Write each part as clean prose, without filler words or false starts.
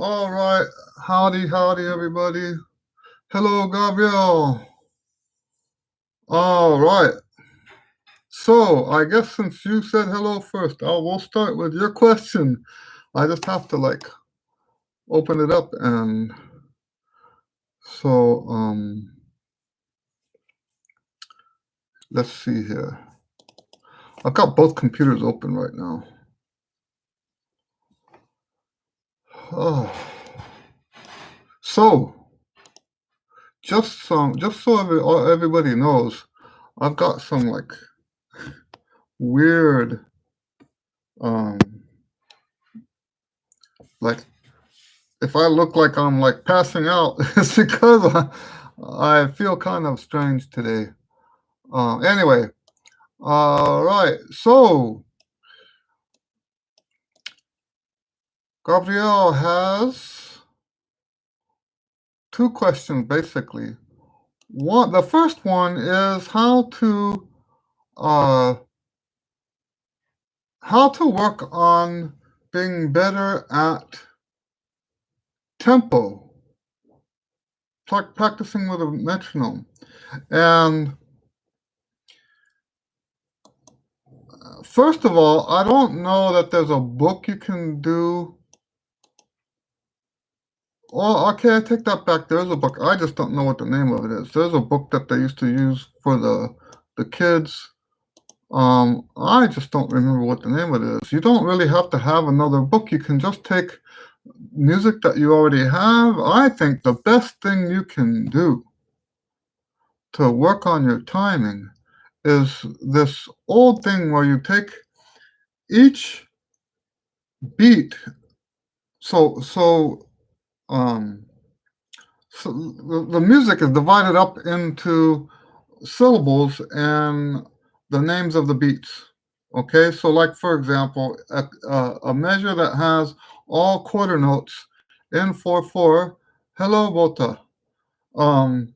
All right. Howdy, howdy, everybody. Hello, Gabriel. All right. So, I guess since you said hello first, we'll start with your question. I just have to open it up and so let's see here. I've got both computers open right now. Oh. So, just so everybody knows, I've got some weird um like if I look like I'm passing out, it's because I feel kind of strange today. Anyway, all right. So Gabrielle has two questions basically. The first one is uh, how to work on being better at tempo, practicing with a metronome, and first of all, I don't know that there's a book you can do. Oh, okay, I take that back. There's a book. I just don't know what the name of it is. There's a book that they used to use for the kids. I just don't remember what the name of it is. You don't really have to have another book. You can just take music that you already have. I think the best thing you can do to work on your timing is this old thing where you take each beat. So the music is divided up into syllables and the names of the beats. Okay, so for example, a measure that has all quarter notes in 4/4. Hello, Volta. Um,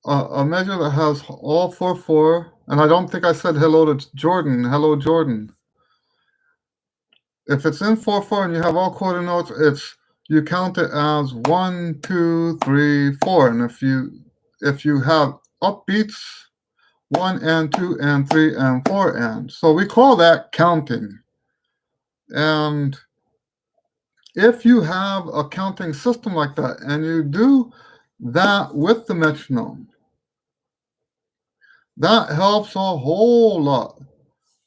a measure that has all 4/4, and I don't think I said hello to Jordan. Hello, Jordan. If it's in 4/4 and you have all quarter notes, you count it as 1, 2, 3, 4. And if you have upbeats, 1 and 2 and 3 and 4 and. So we call that counting. And if you have a counting system like that and you do that with the metronome, that helps a whole lot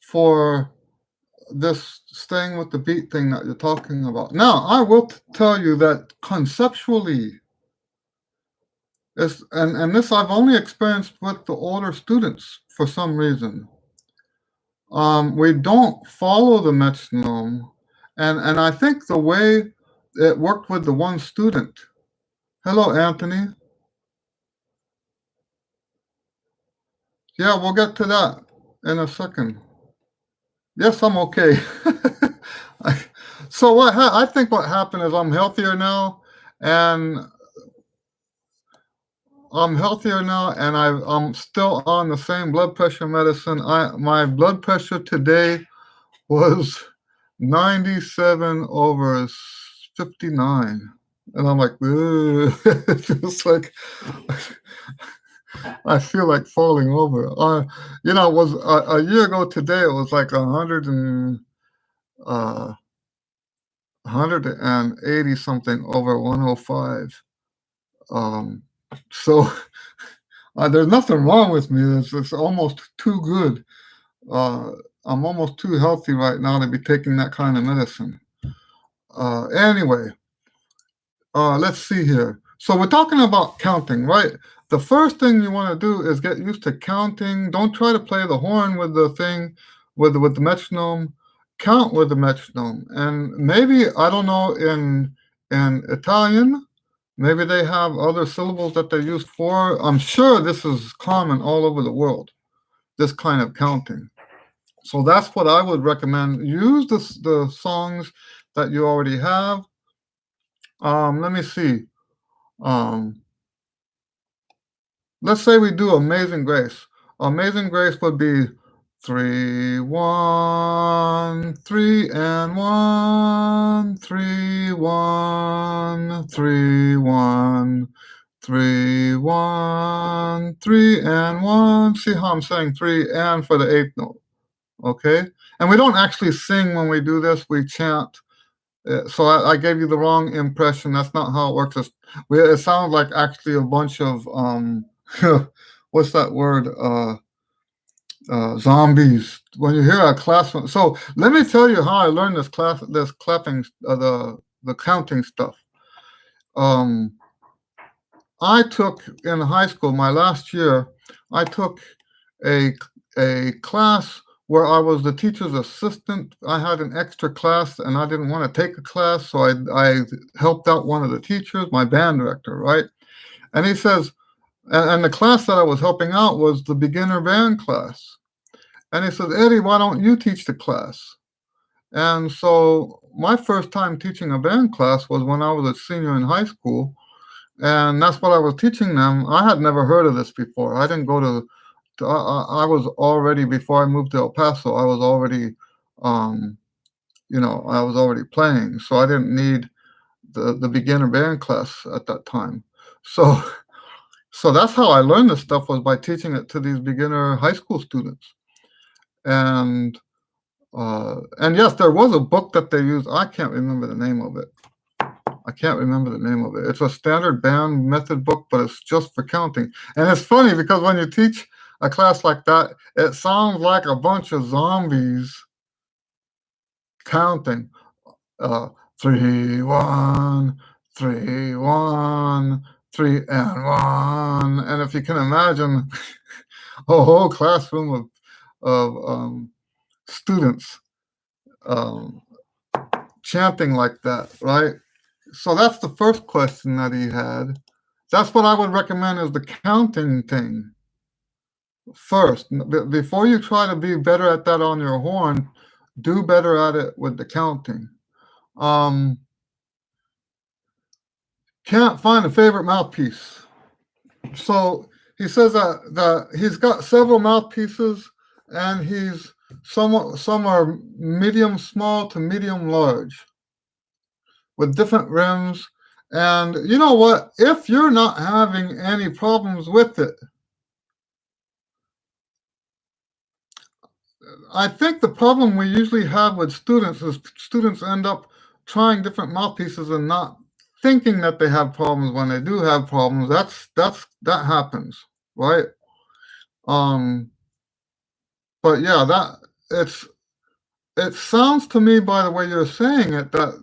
for this staying with the beat thing that you're talking about. Now, I will tell you that conceptually, and this I've only experienced with the older students for some reason. We don't follow the metronome, and I think the way it worked with the one student. Hello, Anthony. Yeah, we'll get to that in a second. Yes, I'm okay. So I think what happened is I'm healthier now, and I'm still on the same blood pressure medicine. My blood pressure today was 97 over 59. And I'm like, ugh. It's like I feel like falling over. It was a year ago today. It was like 180 something over 105. So there's nothing wrong with me. It's almost too good. I'm almost too healthy right now to be taking that kind of medicine. Anyway, let's see here. So we're talking about counting, right? The first thing you want to do is get used to counting. Don't try to play the horn with the thing, with the metronome. Count with the metronome. And maybe, I don't know, in Italian, maybe they have other syllables that they use for. I'm sure this is common all over the world, this kind of counting. So that's what I would recommend. Use the songs that you already have. Let me see. Let's say we do Amazing Grace. Amazing Grace would be 3, 1, 3 and 1, 3, 1, 3, 1, 3, 1, 3 and 1. See how I'm saying 3 and for the eighth note, okay? And we don't actually sing when we do this, we chant. So I gave you the wrong impression. That's not how it works. It sounds like actually a bunch of what's that word? Zombies. When you hear a class, so let me tell you how I learned this clapping, the counting stuff. I took in high school, my last year, I took a class where I was the teacher's assistant. I had an extra class and I didn't want to take a class, so I helped out one of the teachers, my band director, right? And he says, and the class that I was helping out was the beginner band class. And he says, Eddie, why don't you teach the class? And so my first time teaching a band class was when I was a senior in high school. And that's what I was teaching them. I had never heard of this before. I didn't go I was already, before I moved to El Paso, I was already, I was already playing. So I didn't need the beginner band class at that time. So that's how I learned this stuff, was by teaching it to these beginner high school students. And yes, there was a book that they used. I can't remember the name of it. It's a standard band method book, but it's just for counting. And it's funny because when you teach a class like that, it sounds like a bunch of zombies counting. 3, 1, 3, 1, 3 and 1. And if you can imagine a whole classroom of students chanting like that, right? So that's the first question that he had. That's what I would recommend, is the counting thing first. Before you try to be better at that on your horn, do better at it with the counting. Can't find a favorite mouthpiece. So he says that he's got several mouthpieces, and some are medium small to medium large, with different rims. And you know what? If you're not having any problems with it, I think the problem we usually have with students is students end up trying different mouthpieces and not thinking that they have problems when they do have problems. That happens, right? But yeah, it sounds to me, by the way you're saying it, that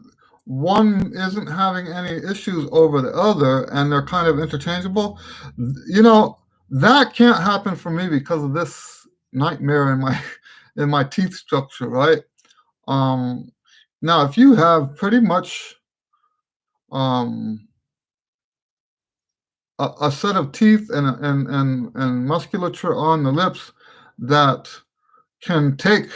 one isn't having any issues over the other and they're kind of interchangeable. That can't happen for me because of this nightmare in my teeth structure, right? Now, if you have pretty much a set of teeth and musculature on the lips that can take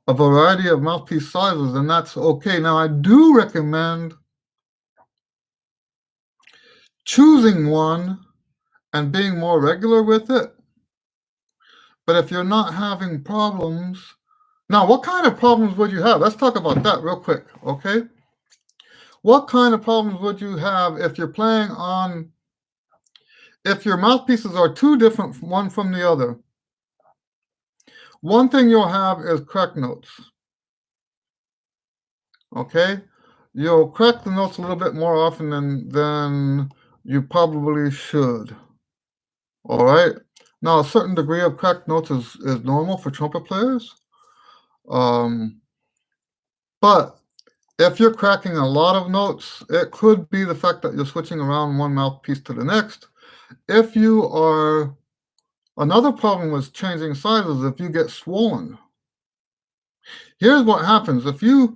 a variety of mouthpiece sizes, and that's okay. Now, I do recommend choosing one and being more regular with it. But if you're not having problems, now, what kind of problems would you have? Let's talk about that real quick, okay? What kind of problems would you have if you're playing if your mouthpieces are too different one from the other? One thing you'll have is crack notes. Okay, you'll crack the notes a little bit more often than you probably should. All right. Now, a certain degree of cracked notes is normal for trumpet players. But if you're cracking a lot of notes, it could be the fact that you're switching around one mouthpiece to the next. Another problem with changing sizes, if you get swollen. Here's what happens if you're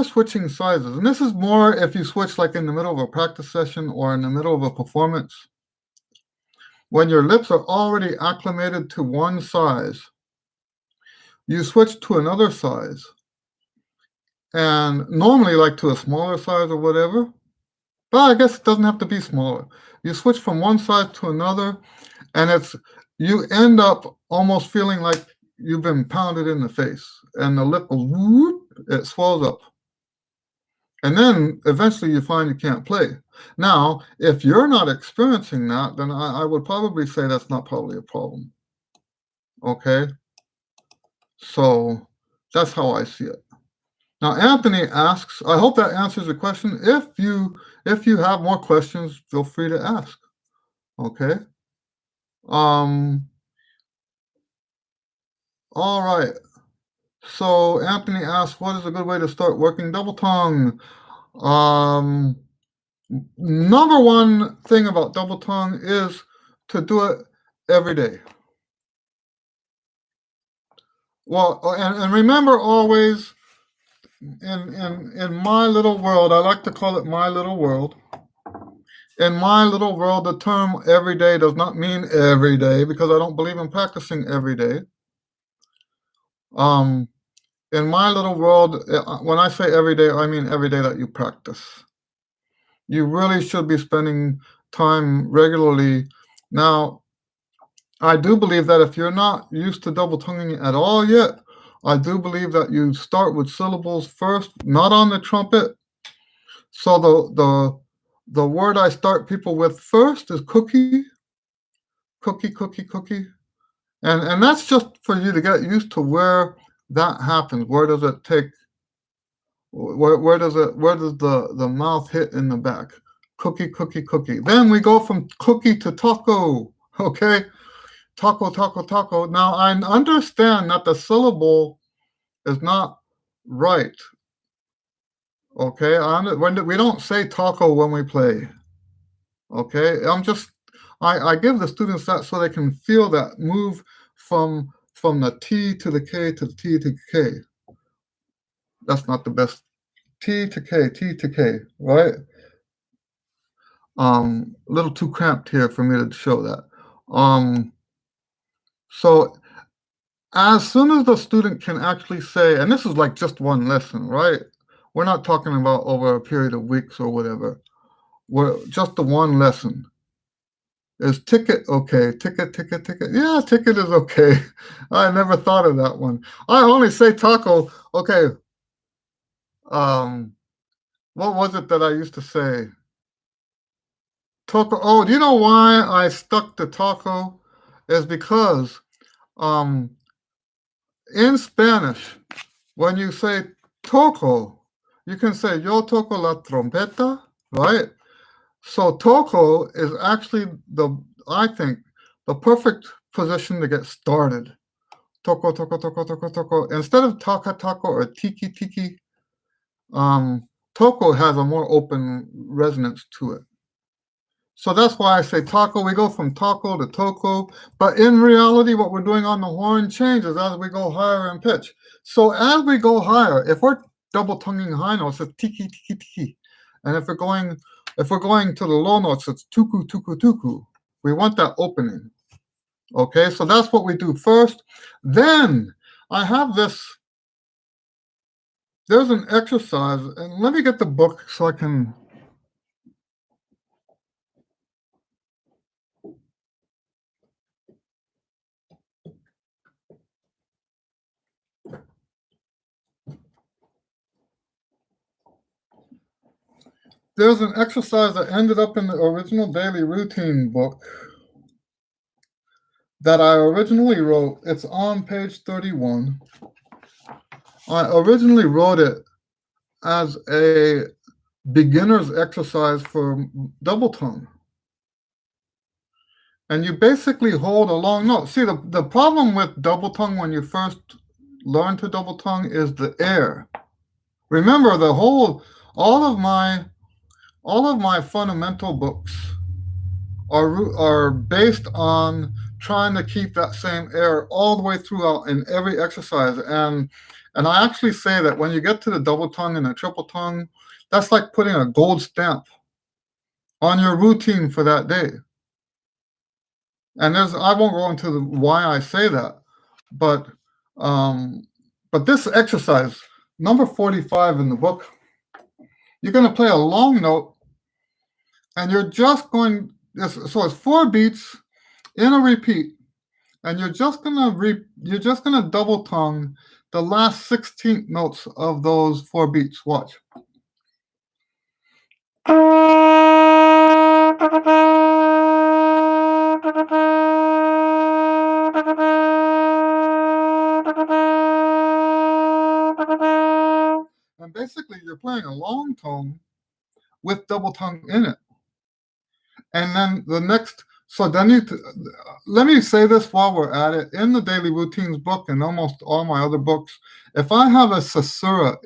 switching sizes, and this is more if you switch like in the middle of a practice session or in the middle of a performance, when your lips are already acclimated to one size, you switch to another size, and normally like to a smaller size or whatever, but I guess it doesn't have to be smaller. You switch from one size to another, and you end up almost feeling like you've been pounded in the face, and the lip will whoop, it swells up. And then eventually you find you can't play. Now, if you're not experiencing that, then I would probably say that's not probably a problem. Okay? So that's how I see it. Now, Anthony asks, I hope that answers the question. If you have more questions, feel free to ask. Okay? All right. So Anthony asks, what is a good way to start working double tongue? Number one thing about double tongue is to do it every day. Well, and remember always in my little world, I like to call it my little world. In my little world, the term every day does not mean every day because I don't believe in practicing every day. In my little world, when I say every day, I mean every day that you practice. You really should be spending time regularly. Now, I do believe that if you're not used to double tonguing at all yet, I do believe that you start with syllables first, not on the trumpet. So the word I start people with first is cookie, cookie, cookie, cookie. And that's just for you to get used to where that happens. Where does it take? Where does the mouth hit in the back? Cookie, cookie, cookie. Then we go from cookie to taco. Okay, taco, taco, taco. Now I understand that the syllable is not right. Okay, when we don't say taco when we play. Okay, I give the students that so they can feel that move from the T to the K to the T to K. That's not the best. T to K, right? A little too cramped here for me to show that. So as soon as the student can actually say, and this is like just one lesson, right? We're not talking about over a period of weeks or whatever. We're just the one lesson. Is ticket okay? Ticket, ticket, ticket. Yeah, ticket is okay. I never thought of that one. I only say taco. Okay. What was it that I used to say? Taco. Oh, do you know why I stuck to taco? Is because in Spanish, when you say toco, you can say yo toco la trompeta, right? So toco is actually I think, the perfect position to get started. Toco, toco, toco, toco, toco. Instead of taka, taco, or tiki, tiki, toco has a more open resonance to it. So that's why I say taco. We go from taco to toco. But in reality, what we're doing on the horn changes as we go higher in pitch. So as we go higher, if we're double tonguing high notes, it's tiki, tiki, tiki. And if we're going to the low notes, it's tuku, tuku, tuku. We want that opening. Okay, so that's what we do first. Then I have this. There's an exercise, and let me get the book so I can. There's an exercise that ended up in the original daily routine book that I originally wrote. It's on page 31. I originally wrote it as a beginner's exercise for double tongue. And you basically hold a long note. See, the problem with double tongue when you first learn to double tongue is the air. Remember, all of my fundamental books are based on trying to keep that same air all the way throughout in every exercise. And I actually say that when you get to the double tongue and the triple tongue, that's like putting a gold stamp on your routine for that day. And I won't go into why I say that, but this exercise, number 45 in the book, you're going to play a long note, and you're just going. So it's 4 beats in a repeat, and you're just gonna double tongue the last 16th notes of those 4 beats. Watch. And basically, you're playing a long tone with double tongue in it. And then the next, so then let me say this while we're at it. In the Daily Routines book and almost all my other books, if I have a caesura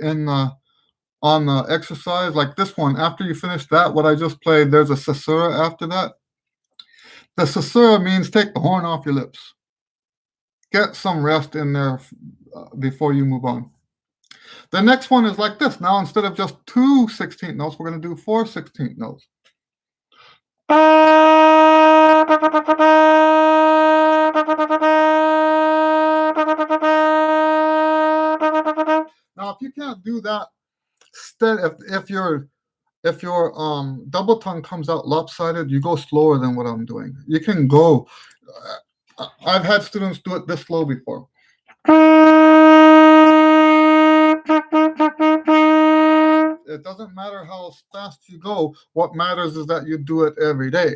on the exercise, like this one, after you finish that, what I just played, there's a caesura after that. The caesura means take the horn off your lips. Get some rest in there before you move on. The next one is like this. Now, instead of just 2 16th notes, we're going to do 4 16th notes. Now, if you can't do that, if your double tongue comes out lopsided, you go slower than what I'm doing. You can go. I've had students do it this slow before. It doesn't matter how fast you go. What matters is that you do it every day.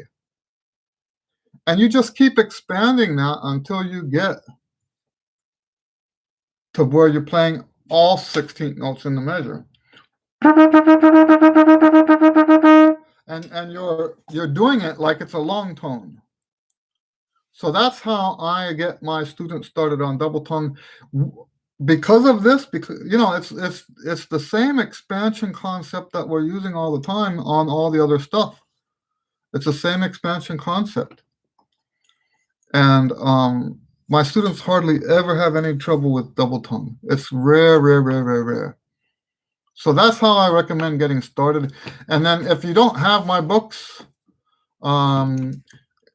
And you just keep expanding that until you get to where you're playing all 16th notes in the measure. And you're doing it like it's a long tone. So that's how I get my students started on double tongue. Because of this, because it's the same expansion concept that we're using all the time on all the other stuff. It's the same expansion concept. And my students hardly ever have any trouble with double tongue. It's rare, rare, rare, rare, rare. So that's how I recommend getting started. And then if you don't have my books,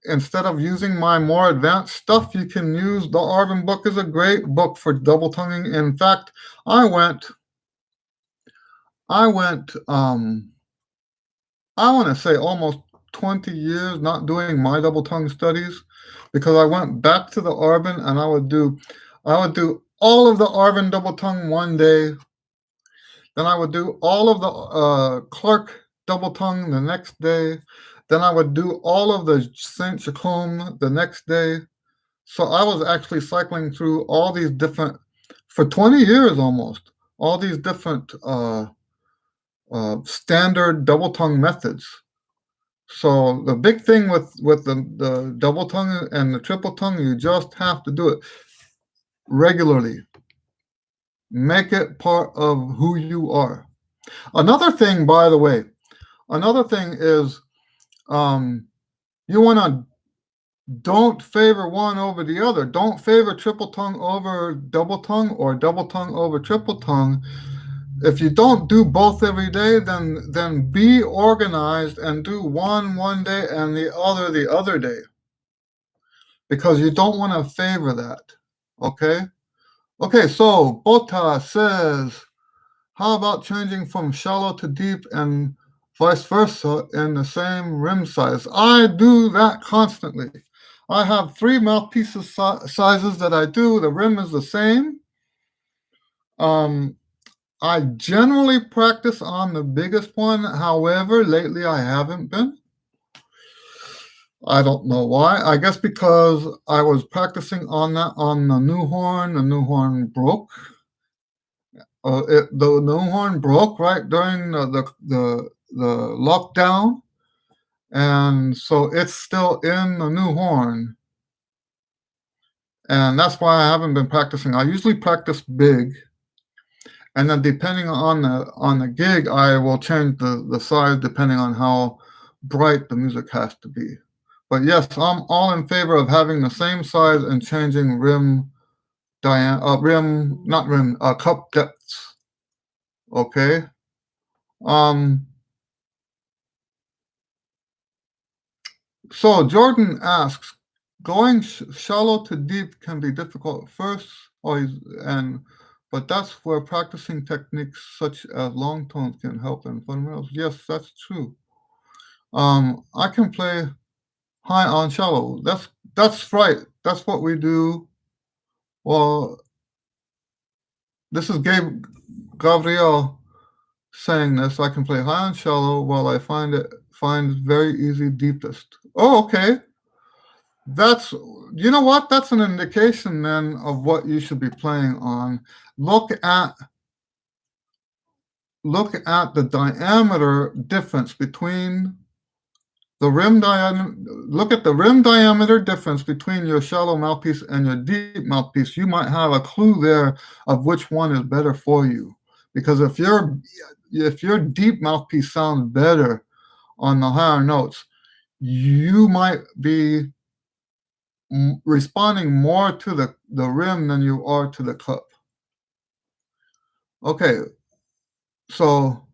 instead of using my more advanced stuff, you can use the Arvin book. Is a great book for double tonguing. In fact, I want to say almost 20 years not doing my double tongue studies, because I went back to the Arvin and I would do all of the Arvin double tongue one day. Then I would do all of the Clark double tongue the next day. Then I would do all of the Saint Jacome the next day. So I was actually cycling through all these different, for 20 years almost, all these different standard double tongue methods. So the big thing with the double tongue and the triple tongue, you just have to do it regularly. Make it part of who you are. Another thing, by the way, is you want to don't favor one over the other. Don't favor triple tongue over double tongue or double tongue over triple tongue. If you don't do both every day, then be organized and do one day and the other day, because you don't want to favor that. Okay, so Bota says, how about changing from shallow to deep and vice versa in the same rim size? I do that constantly. I have 3 mouthpieces sizes that I do. The rim is the same. I generally practice on the biggest one. However, lately I haven't been. I don't know why. I guess because I was practicing on the new horn. The new horn broke. The new horn broke right during the lockdown, and so it's still in the new horn, and that's why I haven't been practicing. I usually practice big, and then depending on the gig, I will change the size depending on how bright the music has to be. But yes, I'm all in favor of having the same size and changing cup depths. Okay. So Jordan asks, going shallow to deep can be difficult at first, but that's where practicing techniques such as long tones can help in fundamentals. Yes, that's true. I can play high on shallow. That's right, That's what we do. Well, this is Gabriel saying this. I can play high and shallow while I find very easy deepest. Oh, okay. That's, you know what? That's an indication then of what you should be playing on. Look at the diameter difference between the rim diameter. Look at the rim diameter difference between your shallow mouthpiece and your deep mouthpiece. You might have a clue there of which one is better for you. Because if your deep mouthpiece sounds better on the higher notes, you might be responding more to the rim than you are to the cup. Okay, so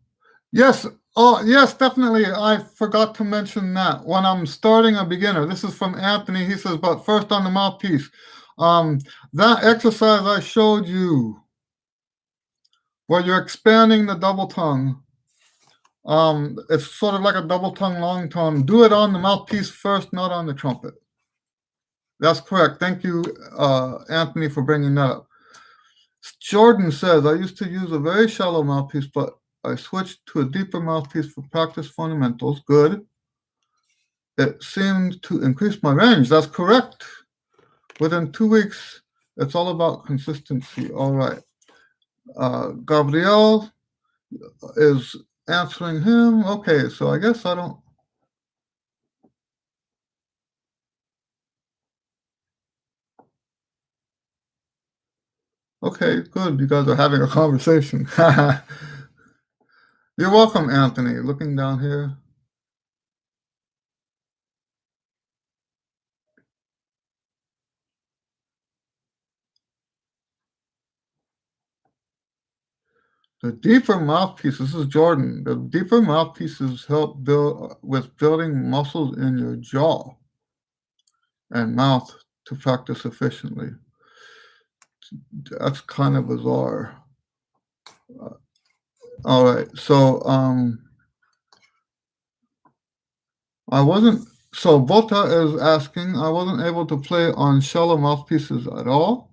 yes, oh yes, definitely. I forgot to mention that when I'm starting a beginner. This is from Anthony. He says, but first on the mouthpiece. That exercise I showed you, where you're expanding the double tongue. It's sort of like a double tongue, long tongue. Do it on the mouthpiece first, not on the trumpet. That's correct. Thank you, Anthony, for bringing that up. Jordan says, I used to use a very shallow mouthpiece, but I switched to a deeper mouthpiece for practice fundamentals. Good. It seemed to increase my range. That's correct. Within 2 weeks, it's all about consistency. All right. Gabriel is answering him. Okay, so I guess I don't. Okay, good. You guys are having a conversation. You're welcome, Anthony. Looking down here. The deeper mouthpieces, this is Jordan. The deeper mouthpieces help building muscles in your jaw and mouth to practice efficiently. That's kind of bizarre. All right, so Volta is asking, I wasn't able to play on shallow mouthpieces at all.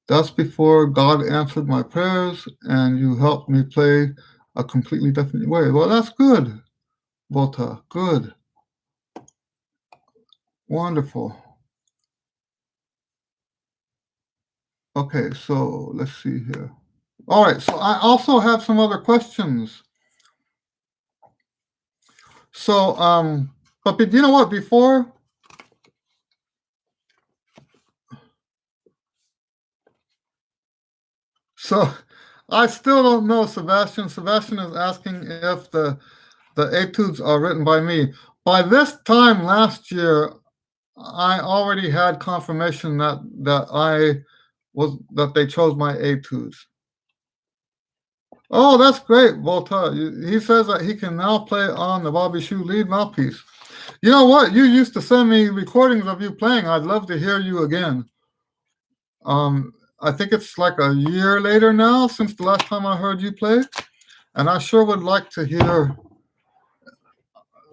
That's before God answered my prayers and you helped me play a completely different way. Well, that's good, Volta. Good. Wonderful. Okay, so let's see here. All right, so I also have some other questions. So, but you know what? So I still don't know, Sebastian. Sebastian is asking if the etudes are written by me. By this time last year, I already had confirmation that they chose my etudes. Oh, that's great, Volta. He says that he can now play on the Bobby Shoe lead mouthpiece. You know what? You used to send me recordings of you playing. I'd love to hear you again. I think it's like a year later now since the last time I heard you play, and I sure would like to hear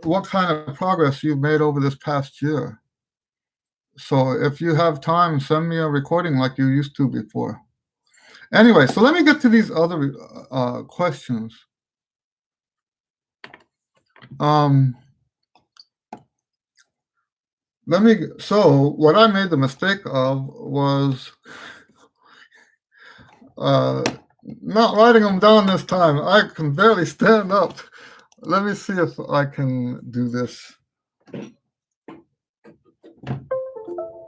what kind of progress you've made over this past year. So if you have time, send me a recording like you used to before. Anyway, so let me get to these other questions. So what I made the mistake of was not writing them down this time. I can barely stand up. Let me see if I can do this.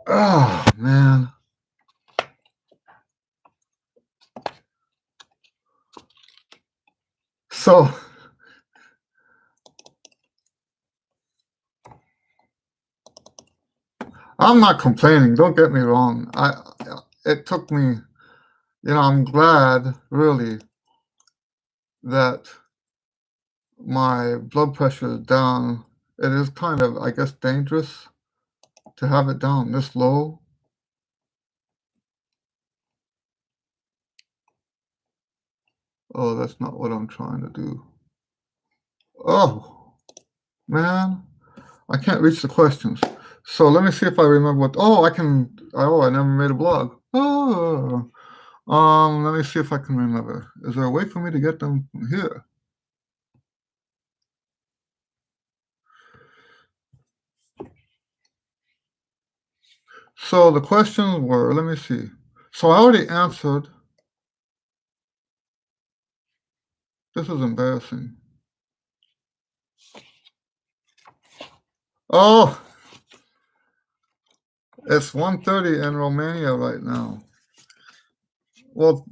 Oh, man. So I'm not complaining. Don't get me wrong. It took me, I'm glad really that my blood pressure is down. It is kind of, I guess, dangerous to have it down this low. Oh, that's not what I'm trying to do. Oh, man, I can't reach the questions. So let me see if I remember what. Oh, I can. Oh, I never made a blog. Oh, let me see if I can remember. Is there a way for me to get them from here? So the questions were. Let me see. So I already answered. This is embarrassing. Oh, it's 1:30 in Romania right now. Well,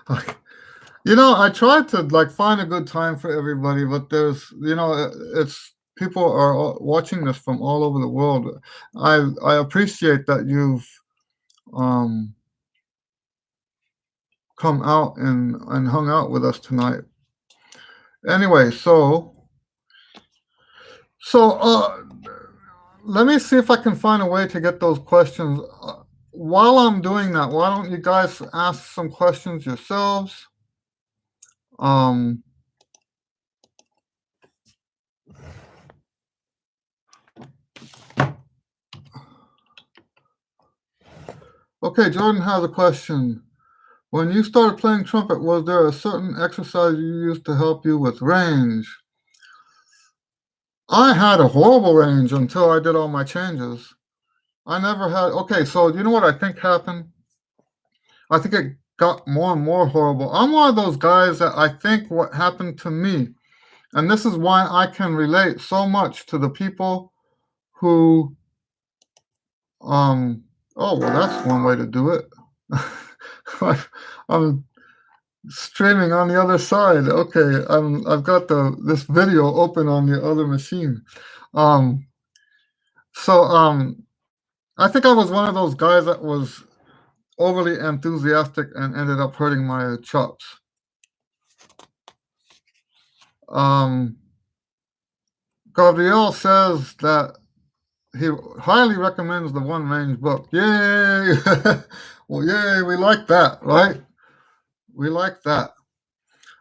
I tried to like find a good time for everybody, but there's, it's people are watching this from all over the world. I appreciate that you've um come out and hung out with us tonight. Anyway, so let me see if I can find a way to get those questions. While I'm doing that, why don't you guys ask some questions yourselves? Um, okay, Jordan has a question. When you started playing trumpet, was there a certain exercise you used to help you with range? I had a horrible range until I did all my changes. I never had. Okay, so you know what I think happened? I think it got more and more horrible. I'm one of those guys that I think what happened to me, and this is why I can relate so much to the people who, oh, well, that's one way to do it. I'm streaming on the other side. Okay, I've got this video open on the other machine. Um, so I think I was one of those guys that was overly enthusiastic and ended up hurting my chops. Gabriel says that he highly recommends the One Range book. Yay! Well, yay, we like that, right? We like that.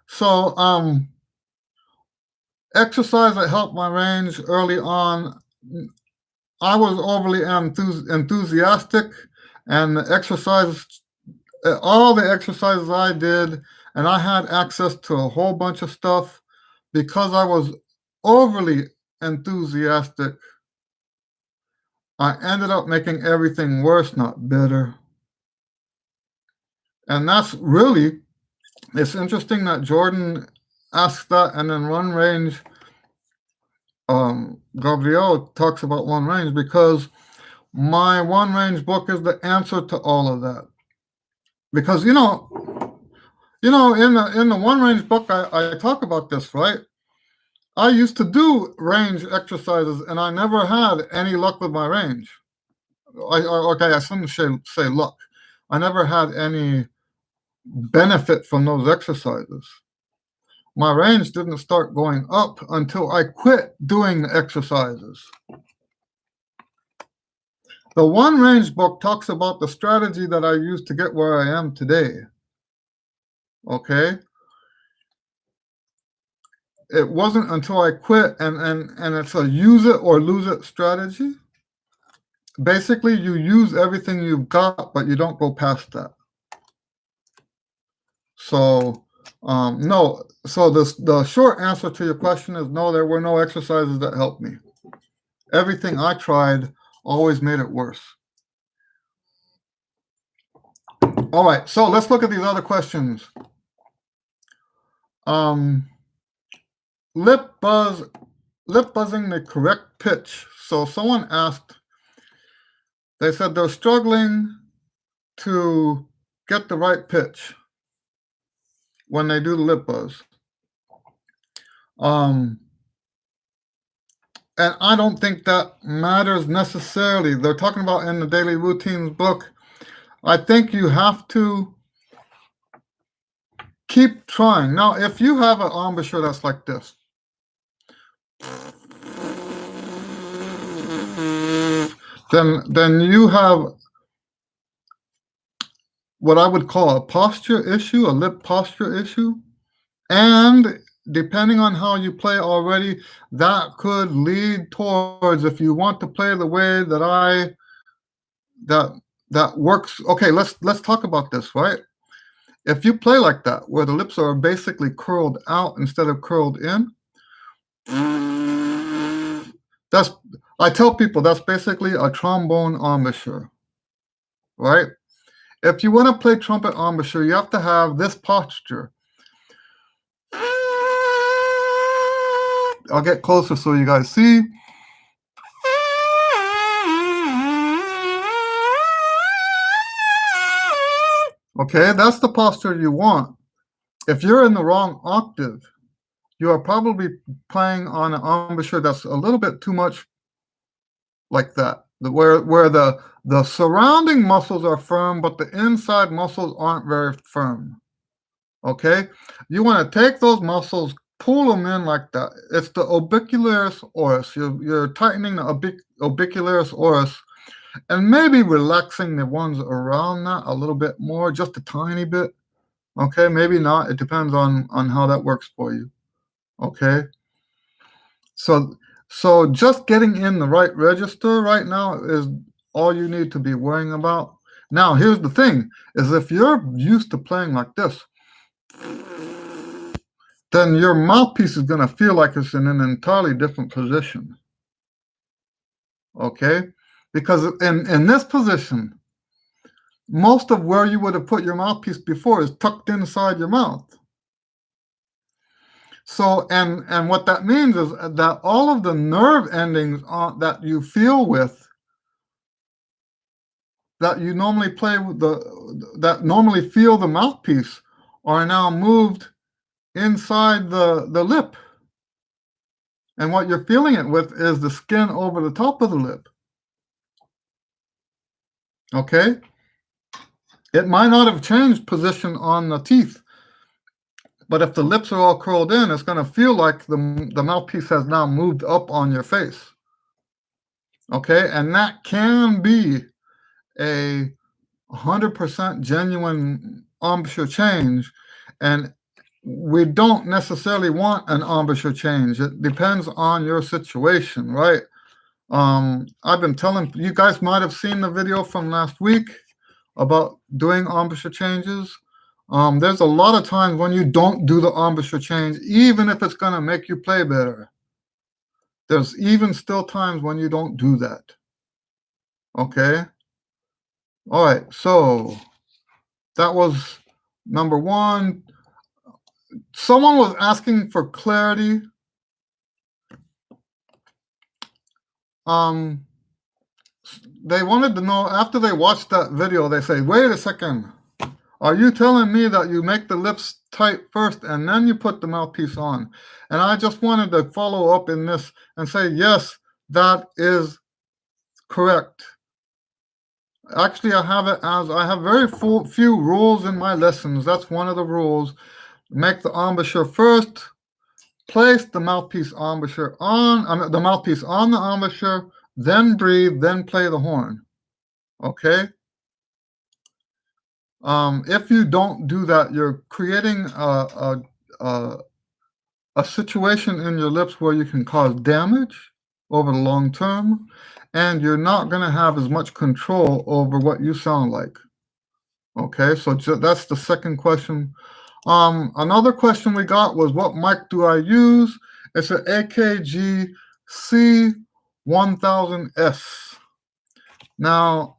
So, exercise that helped my range early on, I was overly enthusiastic, and all the exercises I did, and I had access to a whole bunch of stuff because I was overly enthusiastic. I ended up making everything worse, not better. And that's really, it's interesting that Jordan asked that, and then One Range, Gabriel talks about One Range, because my One Range book is the answer to all of that. Because in the One Range book, I talk about this, right? I used to do range exercises, and I never had any luck with my range. I shouldn't say luck. I never had any benefit from those exercises. My range didn't start going up until I quit doing the exercises. The One Range book talks about the strategy that I used to get where I am today. Okay? It wasn't until I quit, and it's a use it or lose it strategy. Basically, you use everything you've got, but you don't go past that. So, no. So the short answer to your question is no, there were no exercises that helped me. Everything I tried always made it worse. All right, so let's look at these other questions. Lip buzzing the correct pitch. So someone asked, they said they're struggling to get the right pitch when they do the lip buzz. And I don't think that matters necessarily. They're talking about in the Daily Routines book. I think you have to keep trying. Now, if you have an embouchure that's like this, then you have what I would call a posture issue, a lip posture issue, and depending on how you play already, that could lead towards, if you want to play the way that that works. Okay, let's talk about this, right? If you play like that, where the lips are basically curled out instead of curled in, that's I tell people that's basically a trombone embouchure, right? If you want to play trumpet embouchure, you have to have this posture. I'll get closer so you guys see. Okay, that's the posture you want. If you're in the wrong octave, you are probably playing on an embouchure that's a little bit too much like that, where the surrounding muscles are firm, but the inside muscles aren't very firm. Okay, you want to take those muscles, pull them in like that. It's the orbicularis oris. You're tightening the orbicularis oris, and maybe relaxing the ones around that a little bit more, just a tiny bit. Okay, maybe not. It depends on how that works for you. Okay, so just getting in the right register right now is all you need to be worrying about. Now, here's the thing: is if you're used to playing like this, then your mouthpiece is going to feel like it's in an entirely different position. Okay, because in this position, most of where you would have put your mouthpiece before is tucked inside your mouth. So, and what that means is that all of the nerve endings that you feel with, that you normally play with that normally feel the mouthpiece, are now moved inside the lip. And what you're feeling it with is the skin over the top of the lip. Okay? It might not have changed position on the teeth, but if the lips are all curled in, it's going to feel like the mouthpiece has now moved up on your face. Okay? And that can be a 100% genuine embouchure change. And we don't necessarily want an embouchure change. It depends on your situation, right? I've been telling you guys, might have seen the video from last week about doing embouchure changes. There's a lot of times when you don't do the embouchure change, even if it's going to make you play better. There's even still times when you don't do that. Okay? All right, so that was number one. Someone was asking for clarity. They wanted to know, after they watched that video, they say, wait a second, are you telling me that you make the lips tight first and then you put the mouthpiece on? And I just wanted to follow up in this and say, yes, that is correct. Actually, I have very few rules in my lessons. That's one of the rules. Make the embouchure first, place the mouthpiece embouchure on, the mouthpiece on the embouchure, then breathe, then play the horn. Okay? If you don't do that, you're creating a situation in your lips where you can cause damage over the long term, and you're not going to have as much control over what you sound like. Okay, so that's the second question. Another question we got was, what mic do I use? It's an AKG C1000S. Now,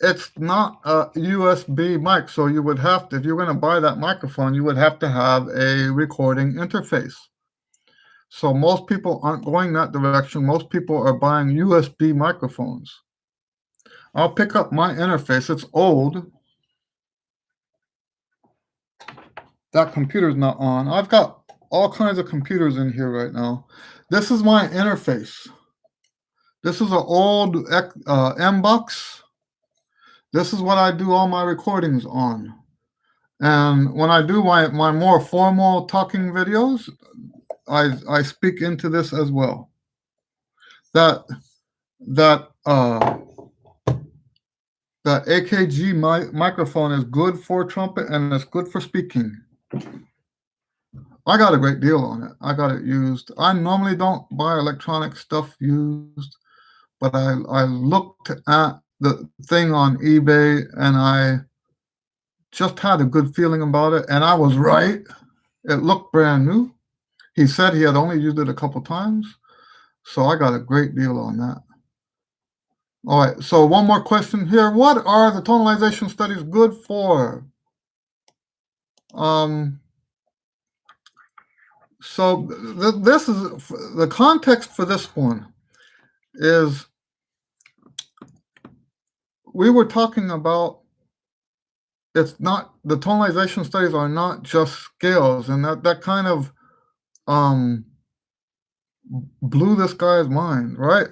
it's not a USB mic, so you would have to, if you're going to buy that microphone, you would have to have a recording interface. So most people aren't going that direction. Most people are buying USB microphones. I'll pick up my interface. It's old. That computer's not on. I've got all kinds of computers in here right now. This is my interface. This is an old Embouchure. This is what I do all my recordings on. And when I do my more formal talking videos, I speak into this as well. That AKG microphone is good for trumpet and it's good for speaking. I got a great deal on it. I got it used. I normally don't buy electronic stuff used, but I looked at the thing on eBay and I just had a good feeling about it, and I was right. It looked brand new. He said he had only used it a couple times, so I got a great deal on that. All right, so one more question here. What are the tonalization studies good for? So this is the context for this one is we were talking about it's not the tonalization studies are not just scales, and that kind of blew this guy's mind, right?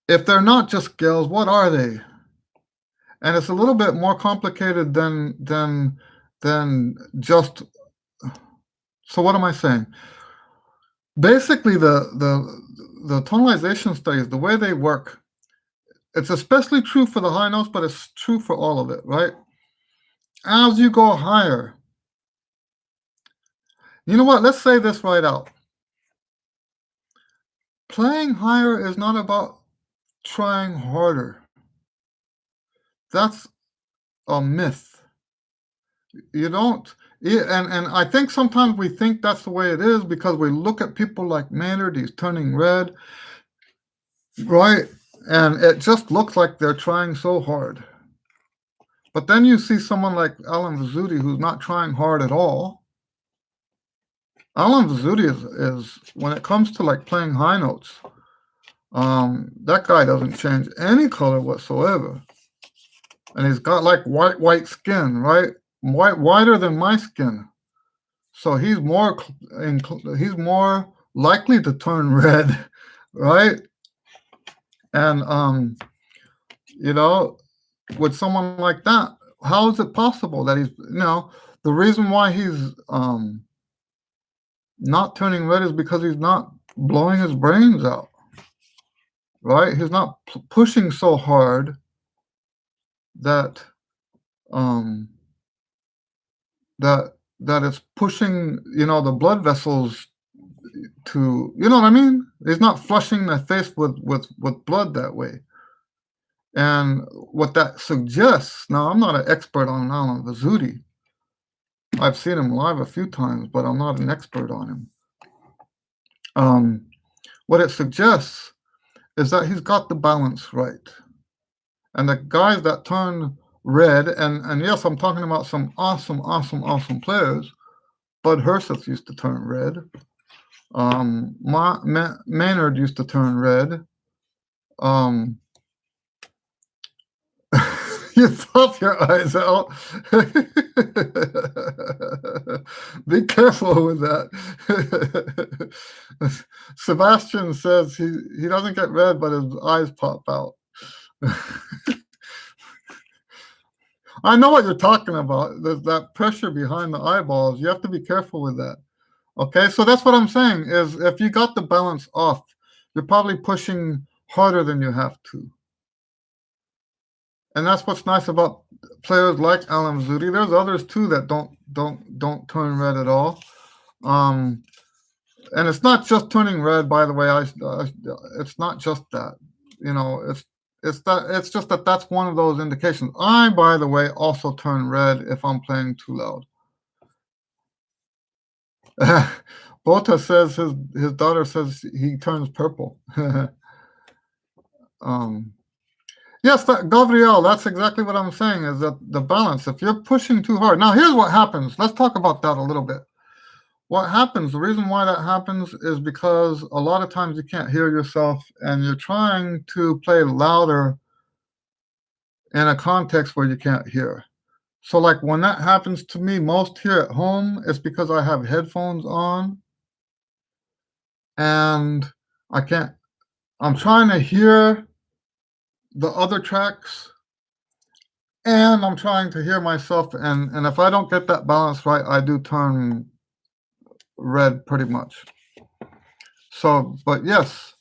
If they're not just scales, what are they? And it's a little bit more complicated than just. So what am I saying? Basically, the tonalization studies, the way they work, it's especially true for the high notes, but it's true for all of it, right? As you go higher, you know what? Let's say this right out. Playing higher is not about trying harder. That's a myth. You don't, and I think sometimes we think that's the way it is because we look at people like Maynard, he's turning red, right? And it just looks like they're trying so hard. But then you see someone like Alan Vizzuti who's not trying hard at all. Alan Vizzuti is when it comes to like playing high notes, that guy doesn't change any color whatsoever. And he's got like white skin, right? Whiter than my skin. So he's more likely to turn red, right? And with someone like that, how is it possible that he's the reason why he's not turning red is because he's not blowing his brains out, right? He's not pushing so hard that that it's pushing the blood vessels to, you know what I mean? He's not flushing the face with blood that way. And what that suggests, now I'm not an expert on Alan Vizzuti. I've seen him live a few times, but I'm not an expert on him. What it suggests is that he's got the balance right. And the guys that turn red, and yes, I'm talking about some awesome players. Bud Herseth used to turn red. Maynard used to turn red. You pop your eyes out. Be careful with that. Sebastian says he doesn't get red, but his eyes pop out. I know what you're talking about. There's that pressure behind the eyeballs. You have to be careful with that. Okay, so that's what I'm saying is if you got the balance off, you're probably pushing harder than you have to. And that's what's nice about players like Alan Vizzuti. There's others too that don't turn red at all. And it's not just turning red, by the way. It's not just that. It's just that that's one of those indications. I, by the way, also turn red if I'm playing too loud. Bota says his daughter says he turns purple. Yes, Gabriel, that's exactly what I'm saying, is that the balance, if you're pushing too hard. Now, here's what happens. Let's talk about that a little bit. What happens, the reason why that happens is because a lot of times you can't hear yourself and you're trying to play louder in a context where you can't hear. So like when that happens to me most here at home, it's because I have headphones on and I'm trying to hear the other tracks and I'm trying to hear myself, and if I don't get that balance right, I do turn red pretty much. So, but yes,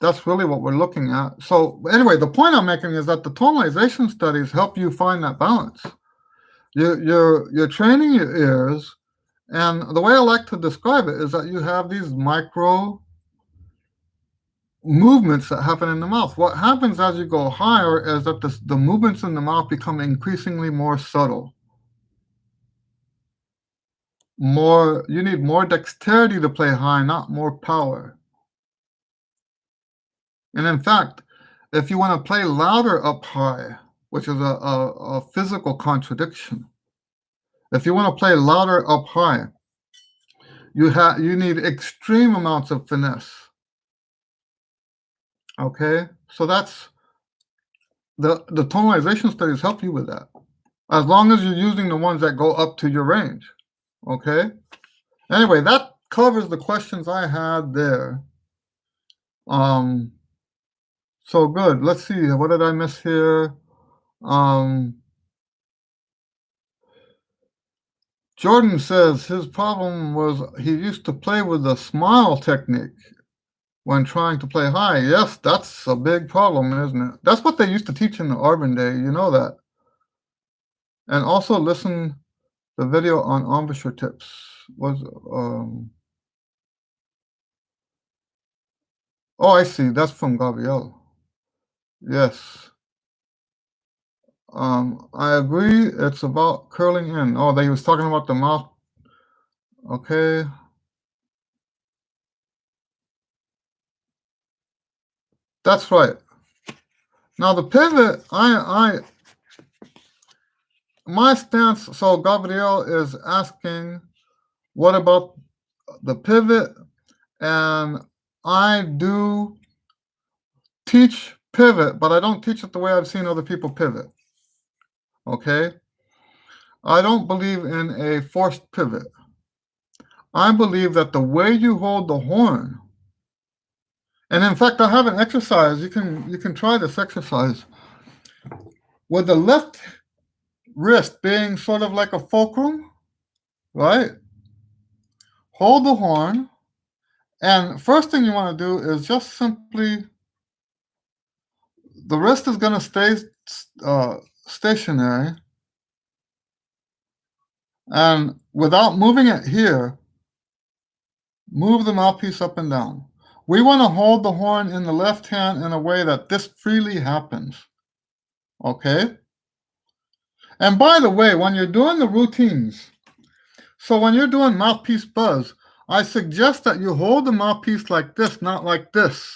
that's really what we're looking at. So anyway, the point I'm making is that the tonalization studies help you find that balance. You're training your ears, and the way I like to describe it is that you have these micro movements that happen in the mouth. What happens as you go higher is that the movements in the mouth become increasingly more subtle. You need more dexterity to play high, not more power. And in fact, if you want to play louder up high, which is a physical contradiction, if you want to play louder up high, you need extreme amounts of finesse. Okay, so that's the tonalization studies help you with that, as long as you're using the ones that go up to your range. Okay. Anyway, that covers the questions I had there. So good. Let's see. What did I miss here? Jordan says his problem was he used to play with the smile technique when trying to play high. Yes, that's a big problem, isn't it? That's what they used to teach in the Urban Day. You know that. And also listen the video on embouchure tips was oh, I see. That's from Gabrielle. Yes. I agree. It's about curling in. Oh, they was talking about the mouth. Okay. That's right. Now the pivot, my stance, so Gabrielle is asking, what about the pivot? And I do teach pivot, but I don't teach it the way I've seen other people pivot. Okay? I don't believe in a forced pivot. I believe that the way you hold the horn, and in fact, I have an exercise. You can try this exercise with the left wrist being sort of like a fulcrum, right? Hold the horn, and first thing you want to do is just simply the wrist is going to stay stationary, and without moving it here, move the mouthpiece up and down. We want to hold the horn in the left hand in a way that this freely happens. Okay? And by the way, when you're doing the routines, so when you're doing mouthpiece buzz, I suggest that you hold the mouthpiece like this, not like this.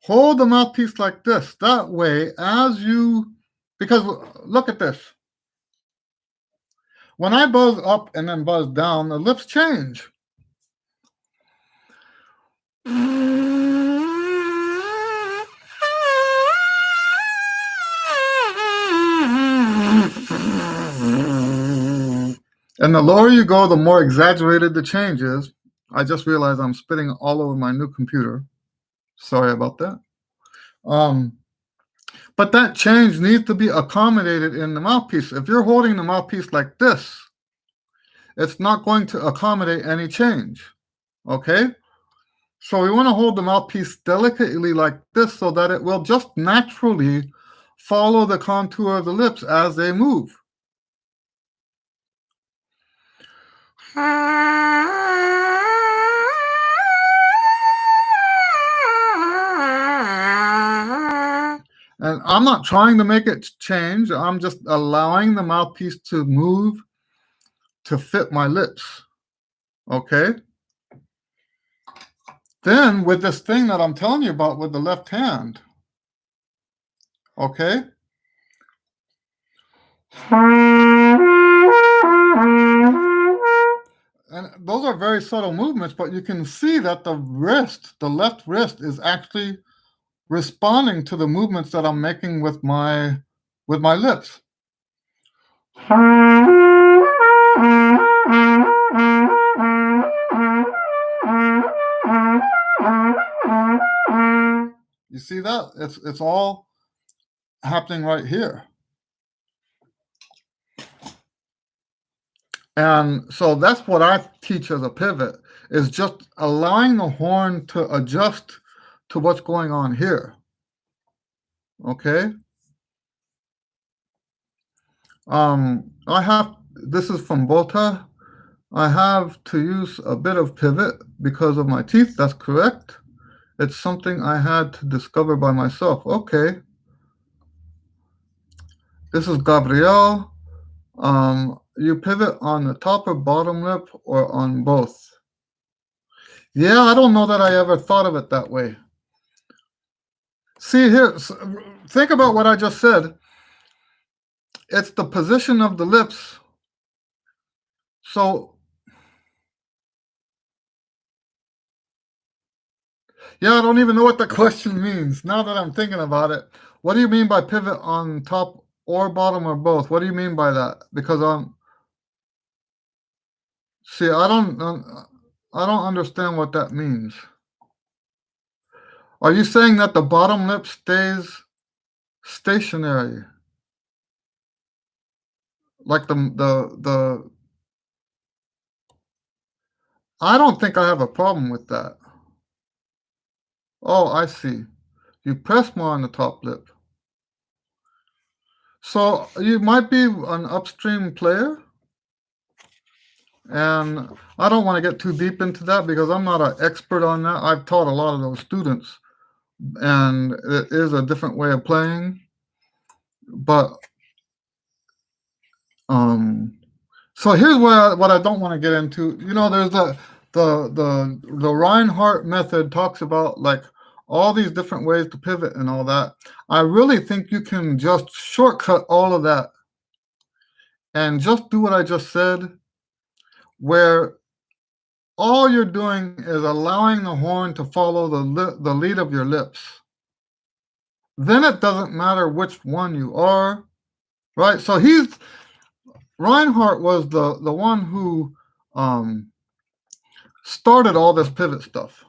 Hold the mouthpiece like this. That way, because look at this. When I buzz up and then buzz down, the lips change. And the lower you go, the more exaggerated the change is. I just realized I'm spitting all over my new computer. Sorry about that. But that change needs to be accommodated in the mouthpiece. If you're holding the mouthpiece like this, it's not going to accommodate any change. Okay? So we want to hold the mouthpiece delicately like this so that it will just naturally follow the contour of the lips as they move. And I'm not trying to make it change. I'm just allowing the mouthpiece to move to fit my lips. Okay? Then with this thing that I'm telling you about with the left hand, okay? And those are very subtle movements, but you can see that the left wrist is actually responding to the movements that I'm making with my lips. You see that? It's all happening right here. And so that's what I teach as a pivot, is just allowing the horn to adjust to what's going on here. Okay? I have this is from Bota. I have to use a bit of pivot because of my teeth. That's correct. It's something I had to discover by myself. Okay. This is Gabrielle. You pivot on the top or bottom lip or on both? Yeah, I don't know that I ever thought of it that way. See here, think about what I just said. It's the position of the lips. So, yeah, I don't even know what the question means now that I'm thinking about it. What do you mean by pivot on top or bottom or both? What do you mean by that? Because see, I don't understand what that means. Are you saying that the bottom lip stays stationary? Like the I don't think I have a problem with that. Oh, I see. You press more on the top lip. So you might be an upstream player, and I don't want to get too deep into that because I'm not an expert on that. I've taught a lot of those students, and it is a different way of playing. But um, so here's what I don't want to get into. You know, there's the Reinhardt method talks about like all these different ways to pivot and all that. I really think you can just shortcut all of that and just do what I just said, where all you're doing is allowing the horn to follow the lead of your lips. Then it doesn't matter which one you are, right? So Reinhardt was the one who started all this pivot stuff.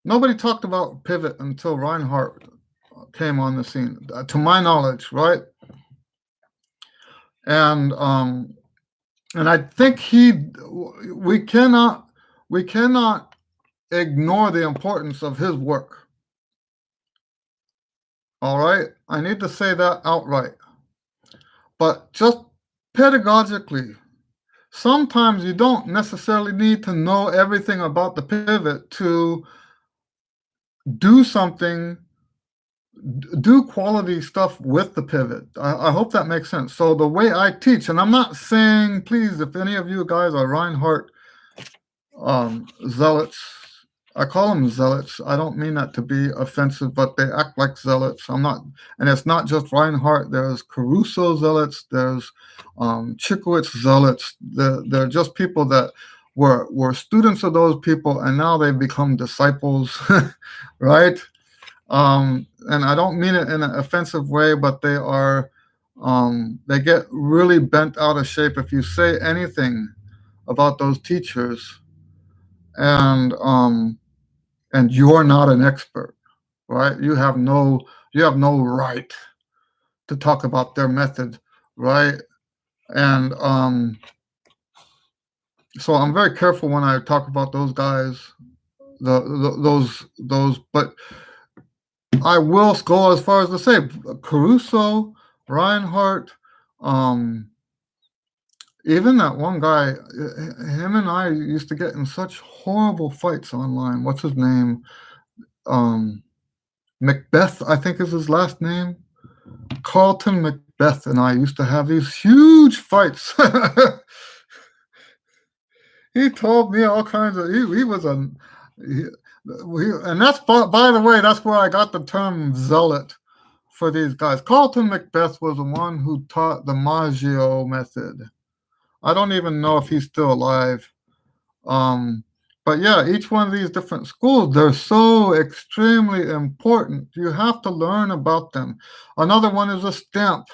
Nobody talked about pivot until Reinhardt came on the scene, to my knowledge, right? And I think we cannot ignore the importance of his work. All right, I need to say that outright. But just pedagogically, sometimes you don't necessarily need to know everything about the pivot to do something, do quality stuff with the pivot. I hope that makes sense. So the way I teach, and I'm not saying, please, if any of you guys are Reinhardt zealots, I call them zealots. I don't mean that to be offensive, but they act like zealots. I'm not, and it's not just Reinhardt. There's Caruso zealots. There's Chikowitz zealots. They're just people that were students of those people, and now they've become disciples, right? And I don't mean it in an offensive way, but they get really bent out of shape if you say anything about those teachers, and you're not an expert, right? You have no right to talk about their method, right? And so I'm very careful when I talk about those guys, those, but I will go as far as to say Caruso, Reinhardt, even that one guy, him and I used to get in such horrible fights online. What's his name? Macbeth, I think is his last name. Carlton Macbeth and I used to have these huge fights. He told me all kinds of. He was a. And that's, by the way, that's where I got the term zealot for these guys. Carlton Macbeth was the one who taught the Maggio method. I don't even know if he's still alive. But yeah, each one of these different schools, they're so extremely important. You have to learn about them. Another one is a stamp.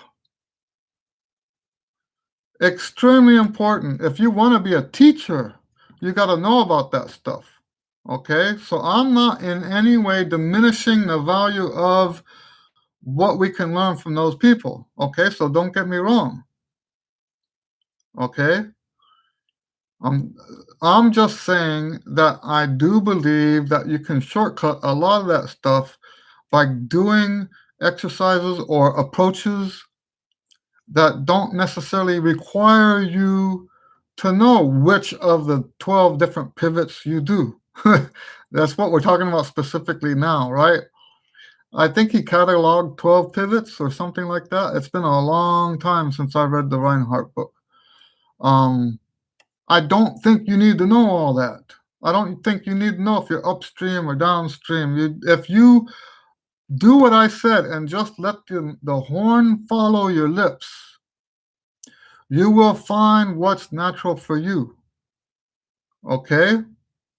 Extremely important. If you want to be a teacher, you got to know about that stuff. Okay, so I'm not in any way diminishing the value of what we can learn from those people. Okay, so don't get me wrong. Okay, I'm just saying that I do believe that you can shortcut a lot of that stuff by doing exercises or approaches that don't necessarily require you to know which of the 12 different pivots you do. That's what we're talking about specifically now, right? I think he cataloged 12 pivots or something like that. It's been a long time since I read the Reinhardt book. Um, I don't think you need to know all that. I don't think you need to know if you're upstream or downstream. If you do what I said and just let the horn follow your lips, you will find what's natural for you. Okay?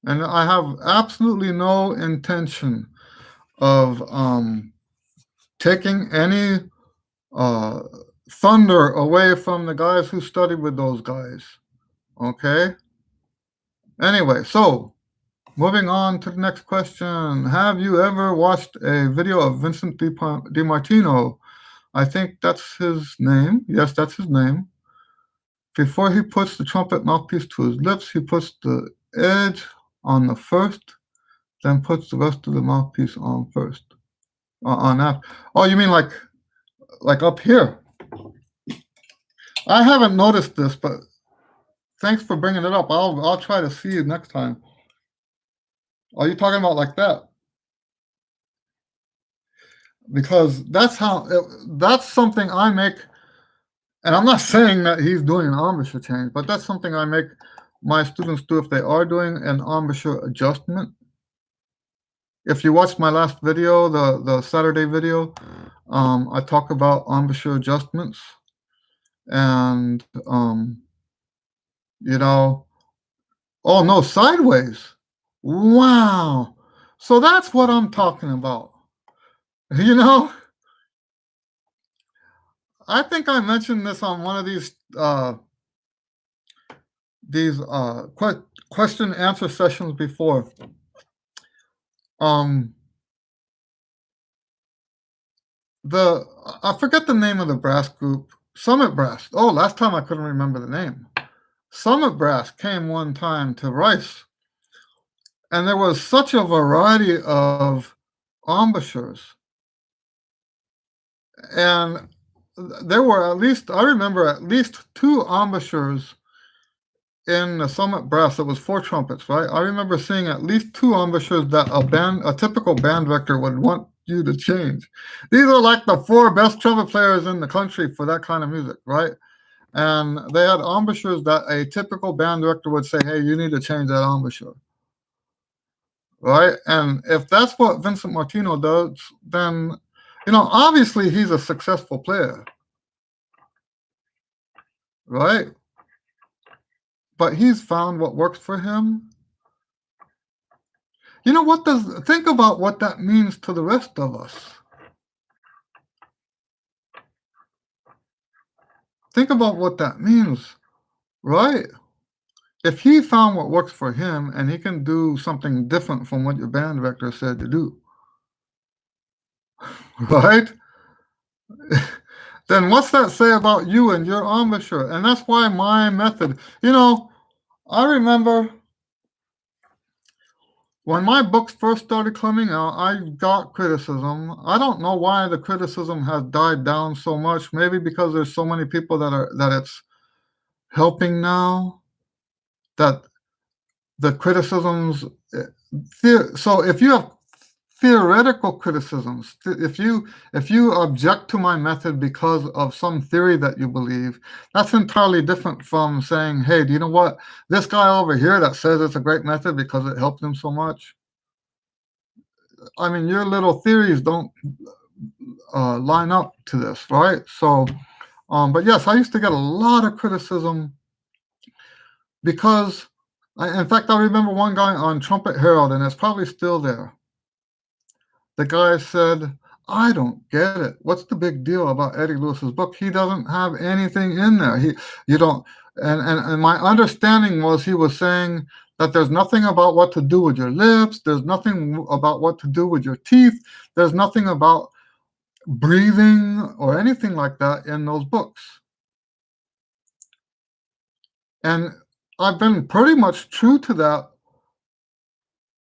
And I have absolutely no intention of taking any uh, thunder away from the guys who studied with those guys. Okay? Anyway, so moving on to the next question. Have you ever watched a video of Vincent DiMartino? I think that's his name. Yes, that's his name. Before he puts the trumpet mouthpiece to his lips, he puts the edge on the first, then puts the rest of the mouthpiece on first. On that. Oh, you mean like up here? I haven't noticed this, but thanks for bringing it up. I'll try to see it next time. Are you talking about like that? Because that's something I make, and I'm not saying that he's doing an embouchure change, but that's something I make my students do if they are doing an embouchure adjustment. If you watched my last video, the Saturday video, I talk about embouchure adjustments, and you know, oh no, sideways. Wow. So that's what I'm talking about. You know, I think I mentioned this on one of these question answer sessions before. Um, the I forget the name of the brass group. Summit Brass. Oh, last time I couldn't remember the name. Summit Brass came one time to Rice, and there was such a variety of embouchures, and there were I remember at least two embouchures in the Summit Brass. That was 4 trumpets, right? I remember seeing at least 2 embouchures that a typical band director would want you to change. These are like the 4 best trumpet players in the country for that kind of music, right? And they had embouchures that a typical band director would say, hey, you need to change that embouchure, right? And if that's what Vincent Martino does, then, obviously he's a successful player, right? But he's found what works for him. Think about what that means to the rest of us. Think about what that means, right? If he found what works for him and he can do something different from what your band director said to do, right? Then what's that say about you and your embouchure? And that's why my method, I remember when my books first started coming out, I got criticism. I don't know why the criticism has died down so much. Maybe because there's so many people that it's helping now, that the criticisms. So if you have theoretical criticisms, if you object to my method because of some theory that you believe, that's entirely different from saying, hey, do you know what? This guy over here that says it's a great method because it helped him so much. I mean, your little theories don't line up to this, right? So, but yes, I used to get a lot of criticism because, in fact, I remember one guy on Trumpet Herald, and it's probably still there. The guy said, I don't get it. What's the big deal about Eddie Lewis's book? He doesn't have anything in there. You don't, and my understanding was he was saying that there's nothing about what to do with your lips. There's nothing about what to do with your teeth. There's nothing about breathing or anything like that in those books. And I've been pretty much true to that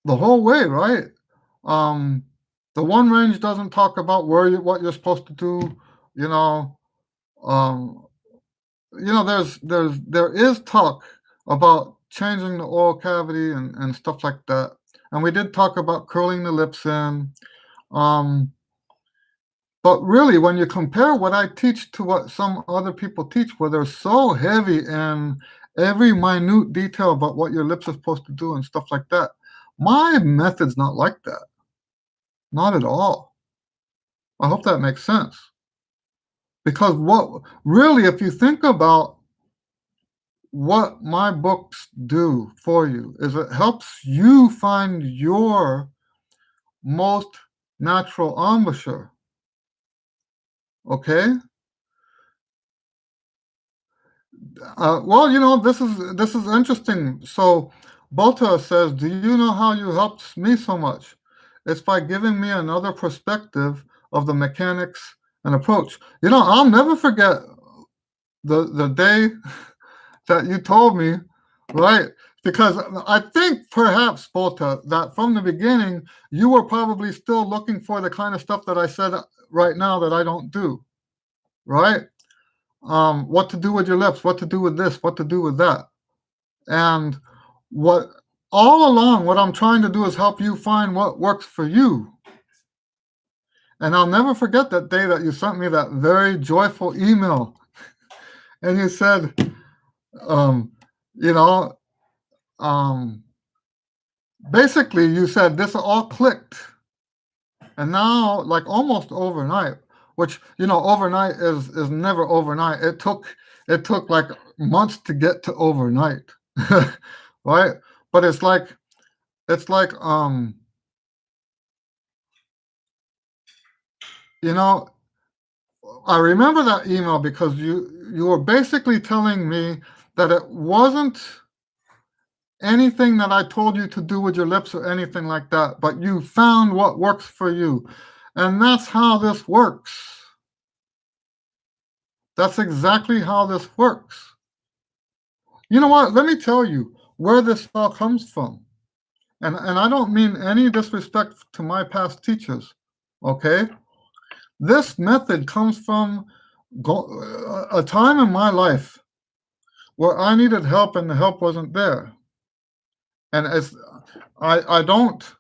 the whole way, right? The one range doesn't talk about what you're supposed to do, you know. Um, there is talk about changing the oral cavity and stuff like that. And we did talk about curling the lips in. Um, but really, when you compare what I teach to what some other people teach, where they're so heavy in every minute detail about what your lips are supposed to do and stuff like that, my method's not like that. Not at all. I hope that makes sense. Because what really, if you think about what my books do for you, is it helps you find your most natural embouchure. Okay? Well, this is interesting. So Bolta says, "Do you know how you helped me so much? It's by giving me another perspective of the mechanics and approach." I'll never forget the day that you told me, right? Because I think perhaps, Bolta, that from the beginning you were probably still looking for the kind of stuff that I said right now that I don't do, right? What to do with your lips, what to do with this, what to do with that. And what all along, what I'm trying to do is help you find what works for you. And I'll never forget that day that you sent me that very joyful email. And you said, um, you know, um, basically you said this all clicked. And now, like almost overnight, which overnight is never overnight. It took like months to get to overnight. Right? But it's like you know I remember that email because you were basically telling me that it wasn't anything that I told you to do with your lips or anything like that, but you found what works for you. And that's how this works. That's exactly how this works. You know what? Let me tell you where this all comes from. And I don't mean any disrespect to my past teachers, okay? This method comes from a time in my life where I needed help and the help wasn't there. And I don't,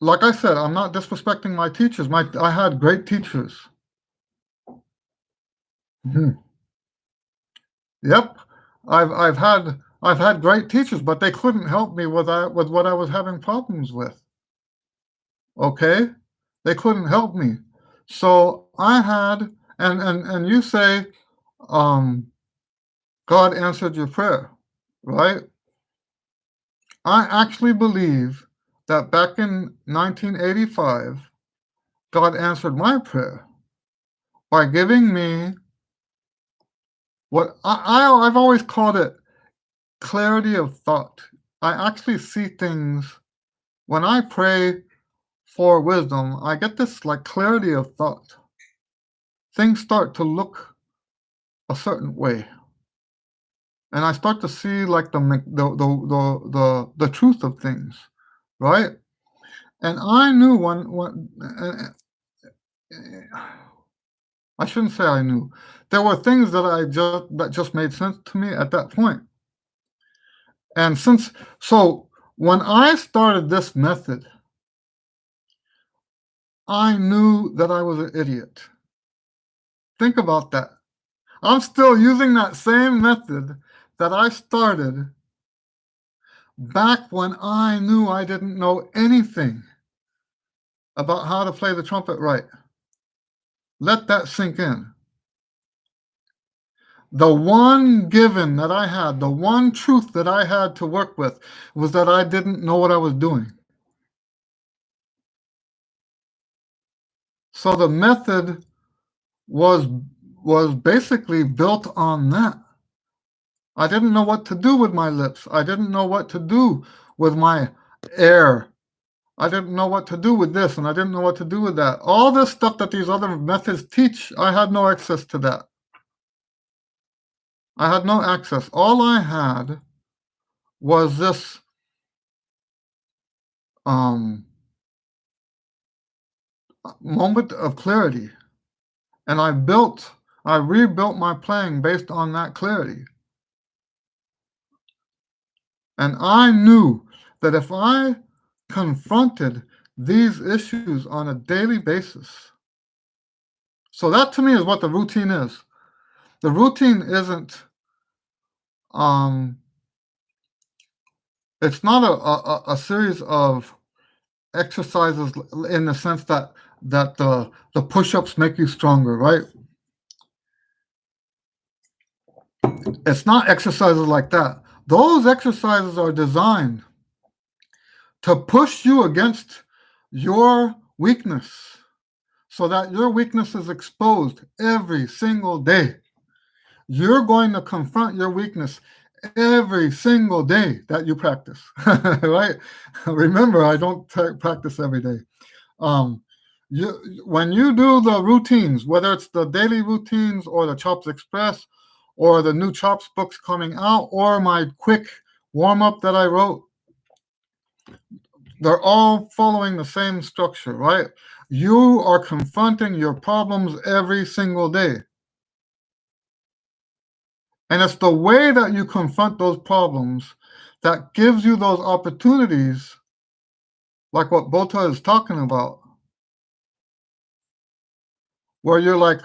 like I said, I'm not disrespecting my teachers. I had great teachers. Mhm. Yep, I've had great teachers, but they couldn't help me with what I was having problems with. Okay, they couldn't help me. So I had, and you say, um, God answered your prayer, right? I actually believe that back in 1985, God answered my prayer by giving me what I've always called it clarity of thought. I actually see things when I pray for wisdom. I get this like clarity of thought. Things start to look a certain way, and I start to see like the truth of things, right? And I knew I shouldn't say I knew. There were things that just made sense to me at that point. And when I started this method, I knew that I was an idiot. Think about that. I'm still using that same method that I started back when I knew I didn't know anything about how to play the trumpet right. Let that sink in. The one given that I had, the one truth that I had to work with was that I didn't know what I was doing. So the method was was basically built on that. I didn't know what to do with my lips. I didn't know what to do with my air. I didn't know what to do with this, and I didn't know what to do with that. All this stuff that these other methods teach, I had no access to that. I had no access. All I had was this um, moment of clarity, and I rebuilt my playing based on that clarity. And I knew that if I confronted these issues on a daily basis, so that to me is what the routine is. The routine isn't, um, it's not a series of exercises in the sense that the push-ups make you stronger, right? It's not exercises like that. Those exercises are designed to push you against your weakness so that your weakness is exposed every single day. You're going to confront your weakness every single day that you practice, right? Remember, I don't practice every day. Um, when you do the routines, whether it's the daily routines or the Chops Express or the new Chops books coming out or my quick warm-up that I wrote, they're all following the same structure, right? You are confronting your problems every single day. And it's the way that you confront those problems that gives you those opportunities, like what Bota is talking about, where you're like,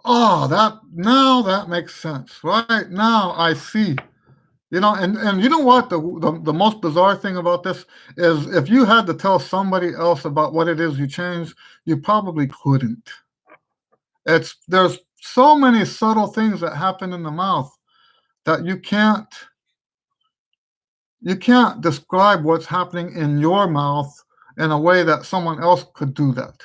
oh, that makes sense, right? Now I see. And you know what? The most bizarre thing about this is if you had to tell somebody else about what it is you changed, you probably couldn't. There's so many subtle things that happen in the mouth that you can't describe what's happening in your mouth in a way that someone else could do that.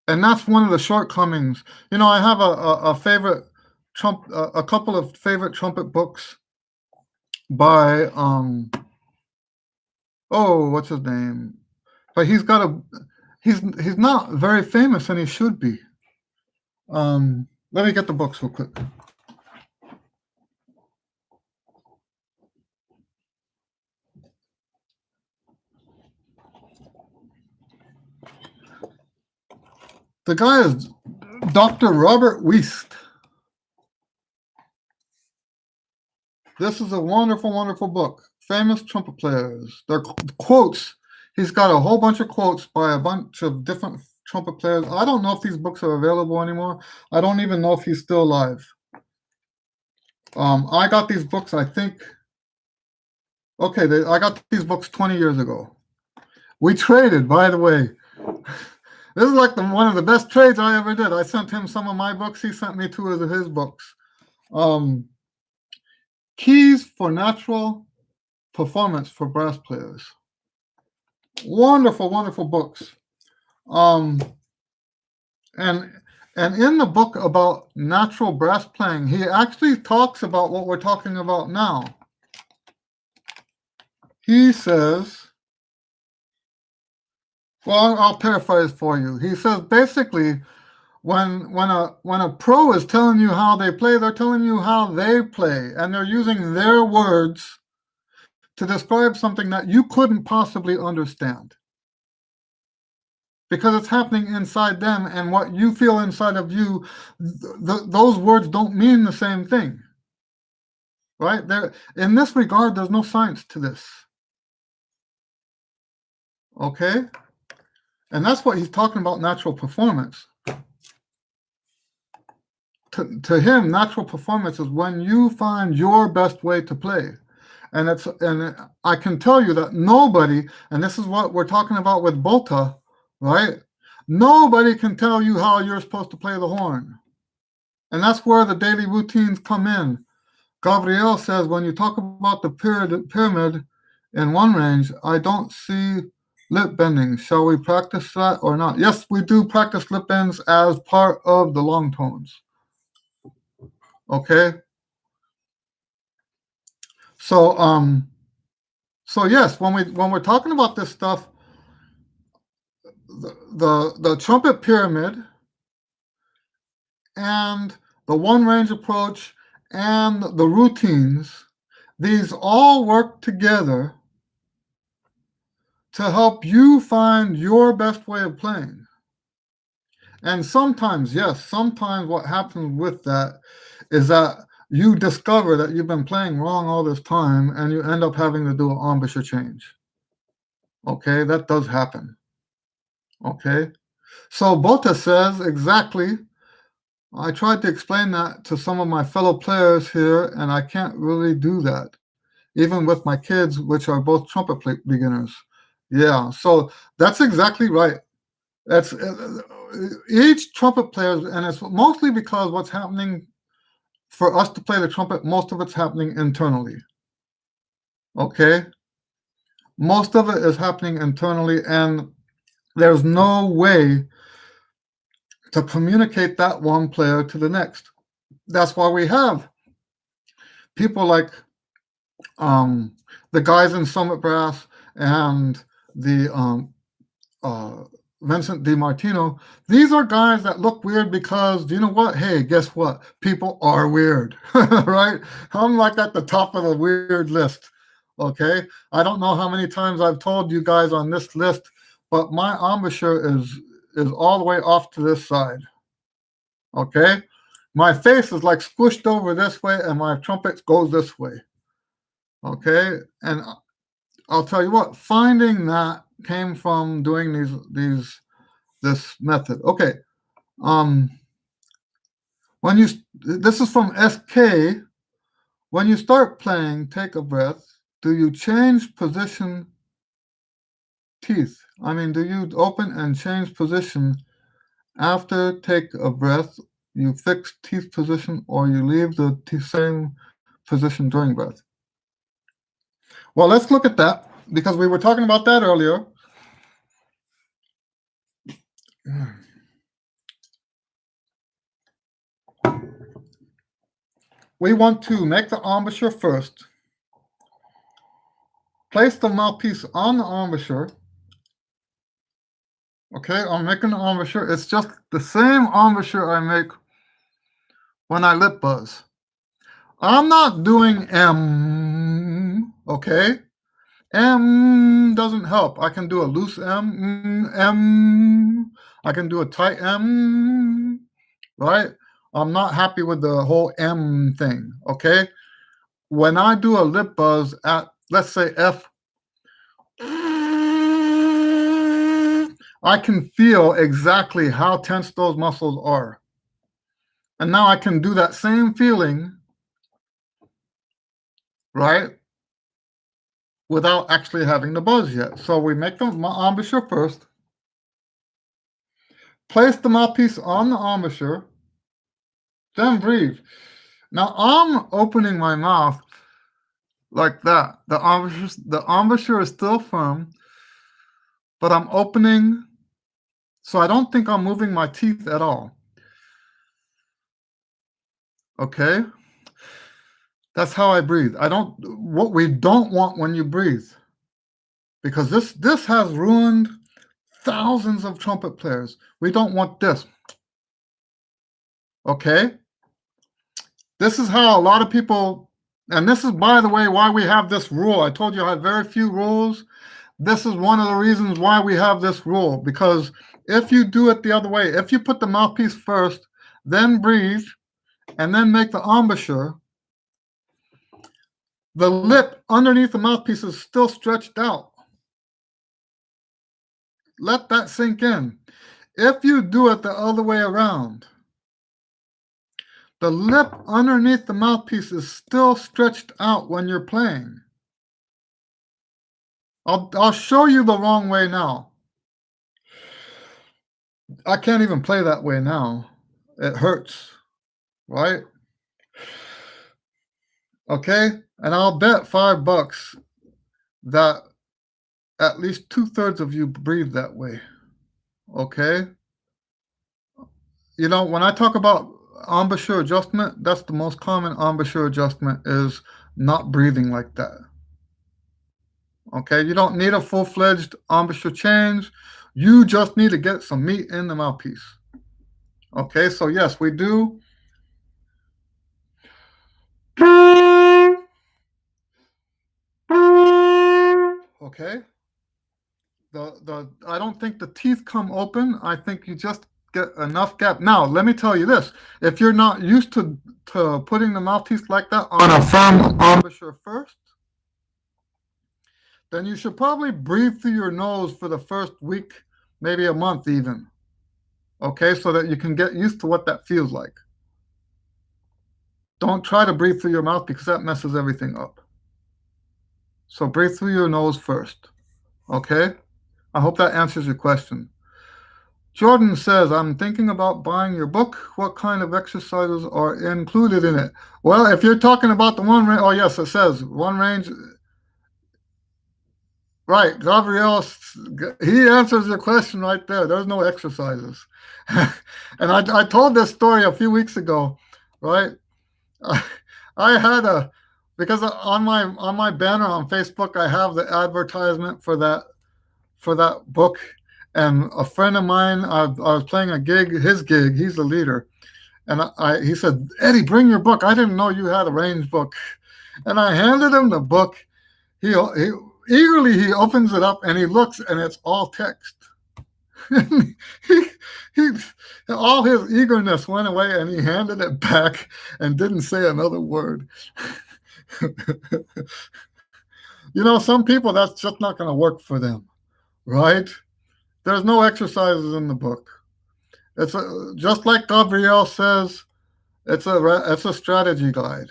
And that's one of the shortcomings. I have a favorite a couple of favorite trumpet books by what's his name? But he's not very famous, and he should be. Let me get the books real quick. The guy is Dr. Robert Wiest. This is a wonderful, wonderful book. Famous trumpet players. They're quotes. He's got a whole bunch of quotes by a bunch of different trumpet players. I don't know if these books are available anymore. I don't even know if he's still alive. I got these books, I think. Okay, I got these books 20 years ago. We traded, by the way. This is like one of the best trades I ever did. I sent him some of my books. He sent me 2 of his books. Keys for Natural Performance for Brass Players. Wonderful, wonderful books. And in the book about natural brass playing, he actually talks about what we're talking about now. He says, well, I'll paraphrase for you. He says basically, when a pro is telling you how they play, they're telling you how they play, and they're using their words to describe something that you couldn't possibly understand. Because it's happening inside them, and what you feel inside of you, those words don't mean the same thing. Right? In this regard, there's no science to this. Okay? And that's what he's talking about, natural performance. To him, natural performance is when you find your best way to play. And I can tell you that nobody, and this is what we're talking about with Bota, right? Nobody can tell you how you're supposed to play the horn. And that's where the daily routines come in. Gabriel says, when you talk about the pyramid in one range, I don't see lip bending. Shall we practice that or not? Yes, we do practice lip bends as part of the long tones. Okay? So yes, when we're talking about this stuff, the trumpet pyramid and the one range approach and the routines, these all work together to help you find your best way of playing. And sometimes, yes, sometimes what happens with that is that you discover that you've been playing wrong all this time and you end up having to do an embouchure change. Okay, that does happen. Okay, so Bota says exactly. I tried to explain that to some of my fellow players here, and I can't really do that, even with my kids, which are both trumpet beginners. Yeah, so that's exactly right. That's each trumpet player, and it's mostly because what's happening for us to play the trumpet, most of it's happening internally. Okay, most of it is happening internally, and there's no way to communicate that one player to the next. That's why we have people like the guys in Summit Brass and the uh, Vincent DiMartino. These are guys that look weird because you know what? Hey, guess what? People are weird, right? I'm like at the top of the weird list. Okay, I don't know how many times I've told you guys on this list, but my embouchure is all the way off to this side. Okay, my face is like squished over this way, and my trumpet goes this way. Okay, and I'll tell you what, finding that came from doing this method. Okay, um, when you this is from SK. When you start playing, take a breath. Do you change position teeth? I mean, do you open and change position after take a breath? You fix teeth position, or you leave the same position during breath? Well, let's look at that because we were talking about that earlier. We want to make the embouchure first. Place the mouthpiece on the embouchure. Okay, I'm making the embouchure. It's just the same embouchure I make when I lip buzz. I'm not doing M, okay? M doesn't help. I can do a loose M, M. I can do a tight M, right? I'm not happy with the whole M thing, okay? When I do a lip buzz at, let's say, F, I can feel exactly how tense those muscles are. And now I can do that same feeling, right, without actually having the buzz yet. So we make the embouchure first, place the mouthpiece on the embouchure, then breathe. Now I'm opening my mouth like that. The embouchure is still firm, but I'm opening, so I don't think I'm moving my teeth at all. Okay? That's how I breathe. What we don't want when you breathe, because this has ruined thousands of trumpet players. We don't want this. Okay? This is how a lot of people, and this is, by the way, why we have this rule. I told you I have very few rules. This is one of the reasons why we have this rule, because if you do it the other way, if you put the mouthpiece first, then breathe, and then make the embouchure, the lip underneath the mouthpiece is still stretched out. Let that sink in. If you do it the other way around, the lip underneath the mouthpiece is still stretched out when you're playing. I'll show you the wrong way now. I can't even play that way now. It hurts, right? Okay? And I'll bet $5 that at least 2/3 of you breathe that way. Okay? You know, when I talk about embouchure adjustment, that's the most common embouchure adjustment is not breathing like that. Okay? You don't need a full-fledged embouchure change. You just need to get some meat in the mouthpiece. Okay? So yes, we do. Okay? I don't think the teeth come open. I think you just get enough gap. Now, let me tell you this. If you're not used to putting the mouthpiece like that on a firm embouchure first, then you should probably breathe through your nose for the first week, maybe a month even. Okay, so that you can get used to what that feels like. Don't try to breathe through your mouth because that messes everything up. So breathe through your nose first. Okay? I hope that answers your question. Jordan says, I'm thinking about buying your book. What kind of exercises are included in it? Well, if you're talking about the one range, oh, yes, it says one range. Right. Gabriel, he answers your question right there. There's no exercises. And I told this story a few weeks ago, right? I had because on my banner on Facebook, I have the advertisement for that book. And a friend of mine, I was playing a gig, his gig, he's the leader. And he said, Eddie, bring your book. I didn't know you had a range book. And I handed him the book. He eagerly, he opens it up and he looks and it's all text. he, all his eagerness went away and he handed it back and didn't say another word. Some people, that's just not going to work for them, right? There's no exercises in the book. It's just like Gabrielle says, it's a strategy guide.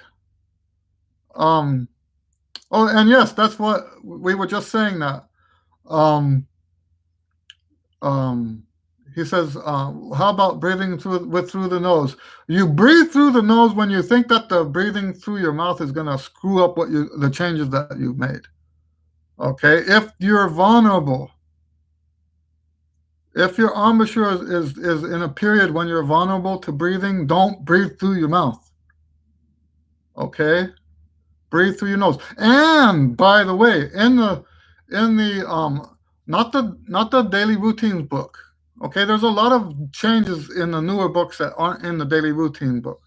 Oh, and yes, that's what we were just saying that. He says, how about breathing through the nose? You breathe through the nose when you think that the breathing through your mouth is going to screw up the changes that you've made. Okay, if you're vulnerable, if your embouchure is in a period when you're vulnerable to breathing, don't breathe through your mouth. Okay, breathe through your nose. And by the way, in the not the daily routines book. Okay, there's a lot of changes in the newer books that aren't in the daily routine book.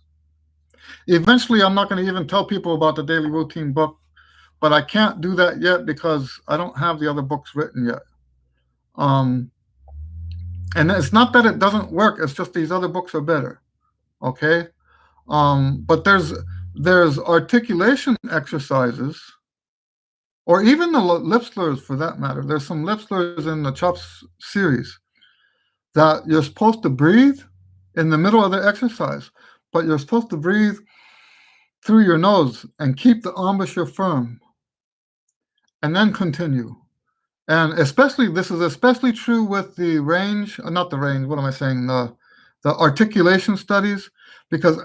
Eventually, I'm not going to even tell people about the daily routine book, but I can't do that yet because I don't have the other books written yet. And it's not that it doesn't work, it's just these other books are better. Okay? But there's articulation exercises, or even the lip slurs for that matter. There's some lip slurs in the CHOPS series that you're supposed to breathe in the middle of the exercise, but you're supposed to breathe through your nose and keep the embouchure firm and then continue. And this is especially true with the range, not the range, what am I saying? The articulation studies, because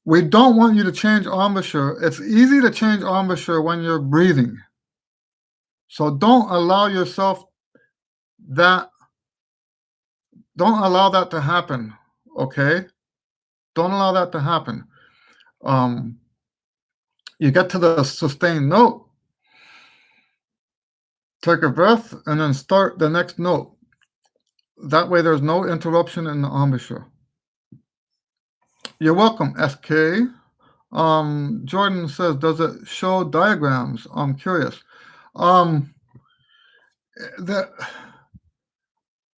we don't want you to change embouchure. It's easy to change embouchure when you're breathing. So don't allow that to happen, okay? Don't allow that to happen. You get to the sustained note, take a breath, and then start the next note. That way there's no interruption in the embouchure. You're welcome, SK. Jordan says, does it show diagrams? I'm curious. I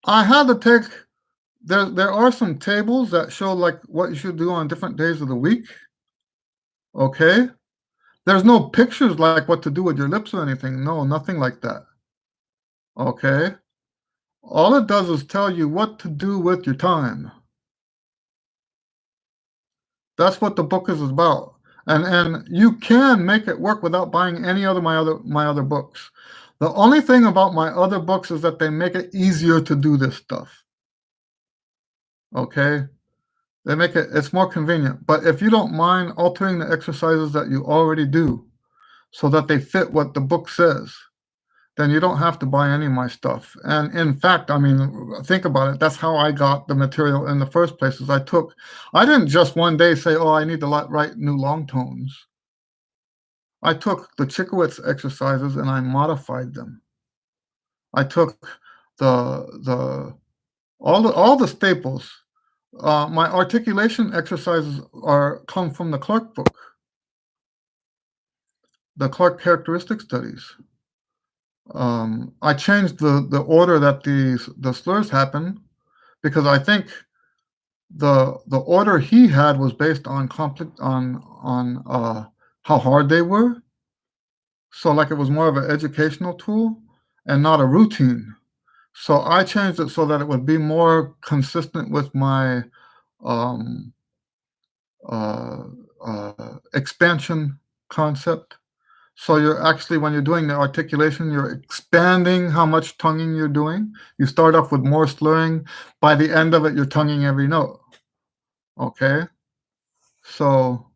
had to take, there are some tables that show like what you should do on different days of the week. Okay. There's no pictures like what to do with your lips or anything. No, nothing like that. Okay. All it does is tell you what to do with your time. That's what the book is about. And you can make it work without buying any other my other books. The only thing about my other books is that they make it easier to do this stuff. Okay? They make it's more convenient. But if you don't mind altering the exercises that you already do so that they fit what the book says, then you don't have to buy any of my stuff. And in fact, I mean, think about it. That's how I got the material in the first place. I didn't just one day say, oh, I need to write new long tones. I took the Chikowitz exercises and I modified them. I took all the staples. My articulation exercises come from the Clark book, the Clark characteristic studies. I changed the order that the slurs happen because I think the order he had was based on how hard they were. So like it was more of an educational tool and not a routine. So I changed it so that it would be more consistent with my um, uh, expansion concept. So you're actually, when you're doing the articulation, you're expanding how much tonguing you're doing. You start off with more slurring. By the end of it, you're tonguing every note. Okay. So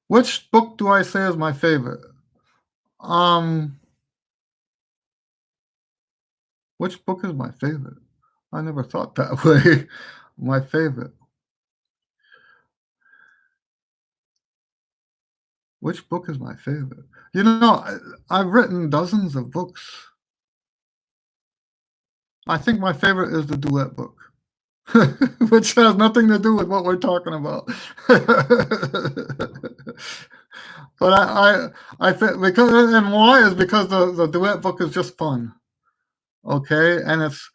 which book do I say is my favorite? Um, which book is my favorite? I never thought that way. My favorite. Which book is my favorite? I've written dozens of books. I think my favorite is the duet book, which has nothing to do with what we're talking about. But I think because and why is because the duet book is just fun, okay? And it's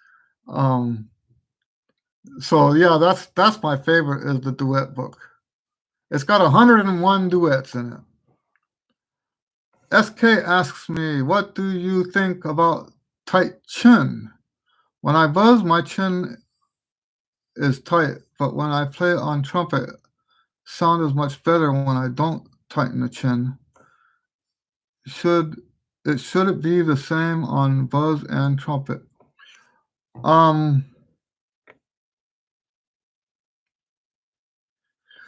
so yeah, that's my favorite is the duet book. It's got 101 duets in it. SK asks me, what do you think about tight chin? When I buzz, my chin is tight, but when I play on trumpet, sound is much better when I don't tighten the chin. Should should it be the same on buzz and trumpet? Um,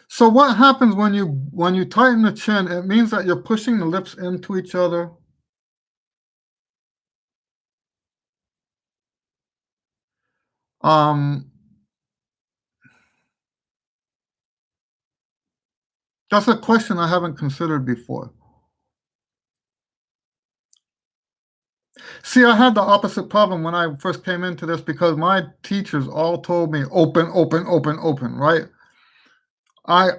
so what happens when you tighten the chin? It means that you're pushing the lips into each other. Um, that's a question I haven't considered before. See, I had the opposite problem when I first came into this because my teachers all told me open, open, open, open, right? I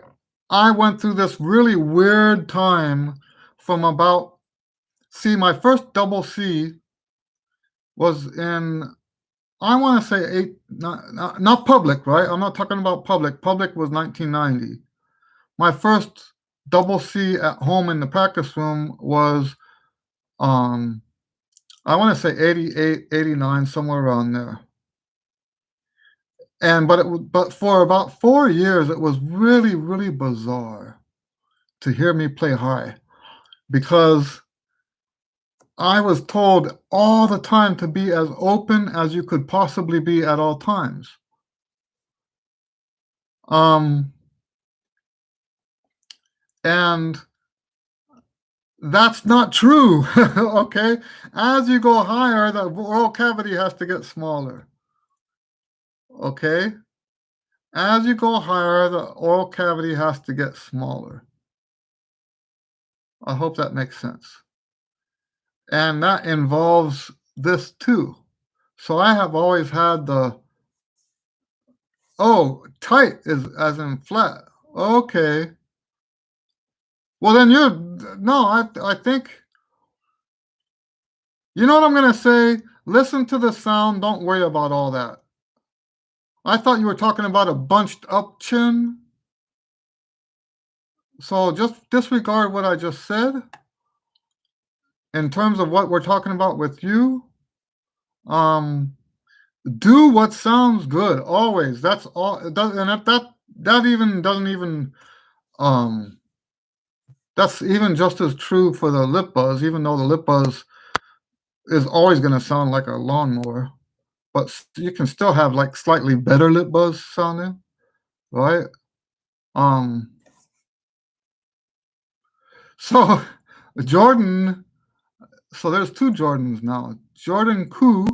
I went through this really weird time from about see, my first double C was in I want to say not public, right? I'm not talking about public. Public was 1990. My first double C at home in the practice room was um I want to say 88, 89, somewhere around there. And but for about 4 years it was really, really bizarre to hear me play high because I was told all the time to be as open as you could possibly be at all times. Um, and that's not true. Okay. As you go higher, the oral cavity has to get smaller. Okay. As you go higher, the oral cavity has to get smaller. I hope that makes sense. And that involves this too. So I have always had the oh, tight is as in flat. Okay. Well, then you're no, I think you know what I'm gonna say? Listen to the sound, don't worry about all that. I thought you were talking about a bunched up chin, so just disregard what I just said in terms of what we're talking about with you. Um, do what sounds good always. That's all. It does, and that even doesn't even um that's even just as true for the lip buzz, even though the lip buzz is always going to sound like a lawnmower, but you can still have like slightly better lip buzz sounding, right? Um, so Jordan, so there's two Jordans now. Jordan Koo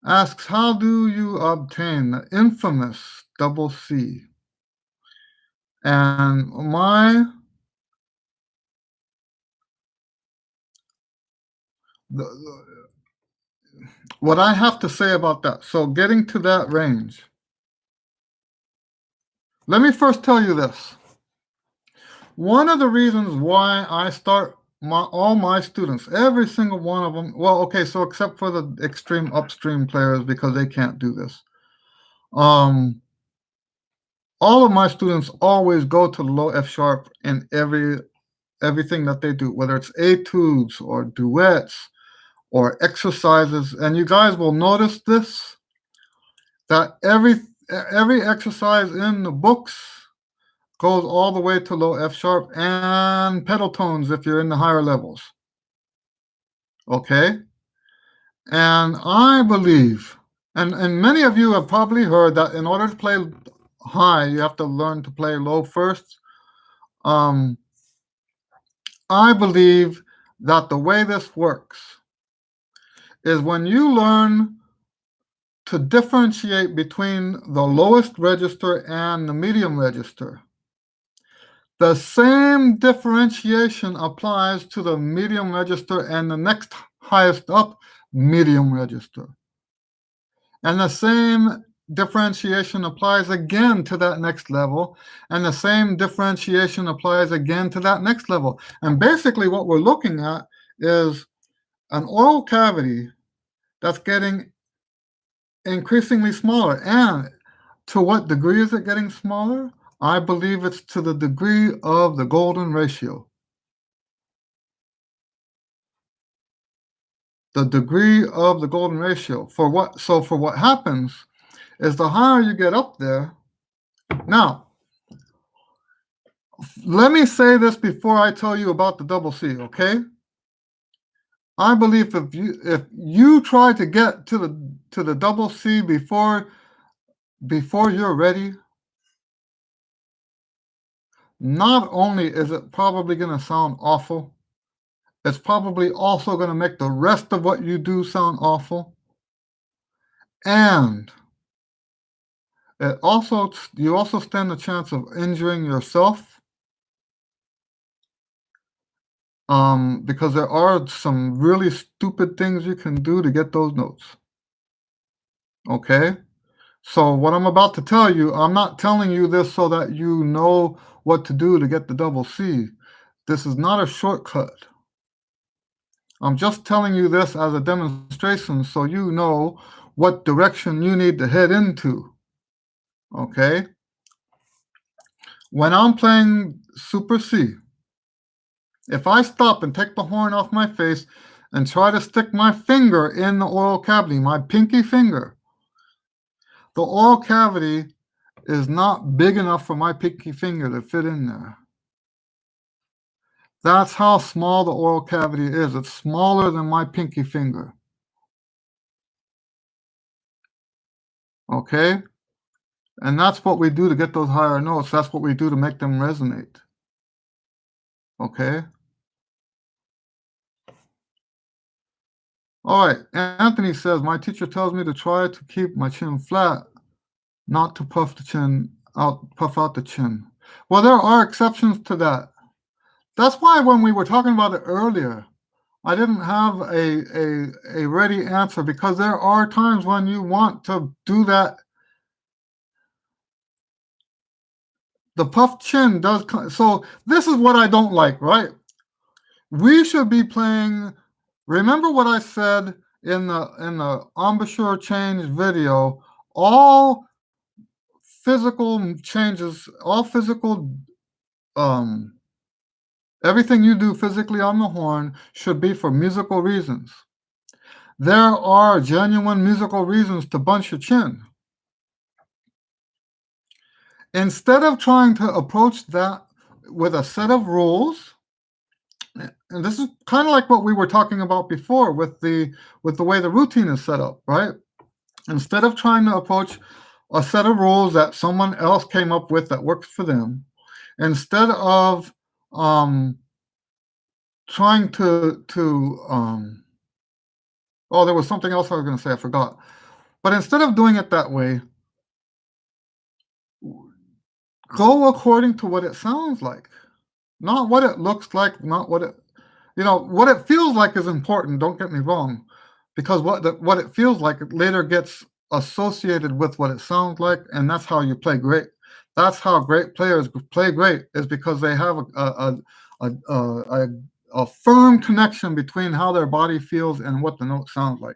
asks, how do you obtain the infamous double C? And what I have to say about that. So getting to that range. Let me first tell you this. One of the reasons why I start all my students, every single one of them, well, okay, so except for the extreme upstream players because they can't do this. Um, all of my students always go to the low F sharp in everything that they do, whether it's etudes or duets or exercises. And you guys will notice this, that every exercise in the books goes all the way to low F sharp and pedal tones if you're in the higher levels. Okay? And I believe, and many of you have probably heard that in order to play high, you have to learn to play low first. Um, I believe that the way this works is when you learn to differentiate between the lowest register and the medium register, the same differentiation applies to the medium register and the next highest up medium register. And the same differentiation applies again to that next level, and the same differentiation applies again to that next level. And basically what we're looking at is an oral cavity that's getting increasingly smaller. And to what degree is it getting smaller? I believe it's to the degree of the golden ratio. The degree of the golden ratio. For what happens is the higher you get up there. Now, let me say this before I tell you about the double C, okay? I believe if you try to get to the double C before you're ready, not only is it probably going to sound awful, it's probably also going to make the rest of what you do sound awful. And you also stand a chance of injuring yourself, because there are some really stupid things you can do to get those notes. Okay? So what I'm about to tell you, I'm not telling you this so that you know what to do to get the double C. This is not a shortcut. I'm just telling you this as a demonstration so you know what direction you need to head into. Okay? When I'm playing Super C, if I stop and take the horn off my face and try to stick my finger in the oral cavity, my pinky finger, the oral cavity is not big enough for my pinky finger to fit in there. That's how small the oral cavity is. It's smaller than my pinky finger. Okay? And that's what we do to get those higher notes. That's what we do to make them resonate. Okay? All right. Anthony says, my teacher tells me to try to keep my chin flat, not to puff out the chin. Well, there are exceptions to that. That's why when we were talking about it earlier, I didn't have a ready answer, because there are times when you want to do that. The puffed chin does. So this is what I don't like, right? We should be playing. Remember what I said in the embouchure change video? All physical changes, all physical, everything you do physically on the horn should be for musical reasons. There are genuine musical reasons to bunch your chin. Instead of trying to approach that with a set of rules, and this is kind of like what we were talking about before with the way the routine is set up, right? Instead of trying to approach a set of rules that someone else came up with that works for them, instead of trying to oh, there was something else I was going to say, I forgot. But instead of doing it that way, go according to what it sounds like, not what it looks like, not what it, what it feels like is important. Don't get me wrong, because what it feels like later gets associated with what it sounds like, and that's how you play great. That's how great players play great, is because they have a firm connection between how their body feels and what the note sounds like.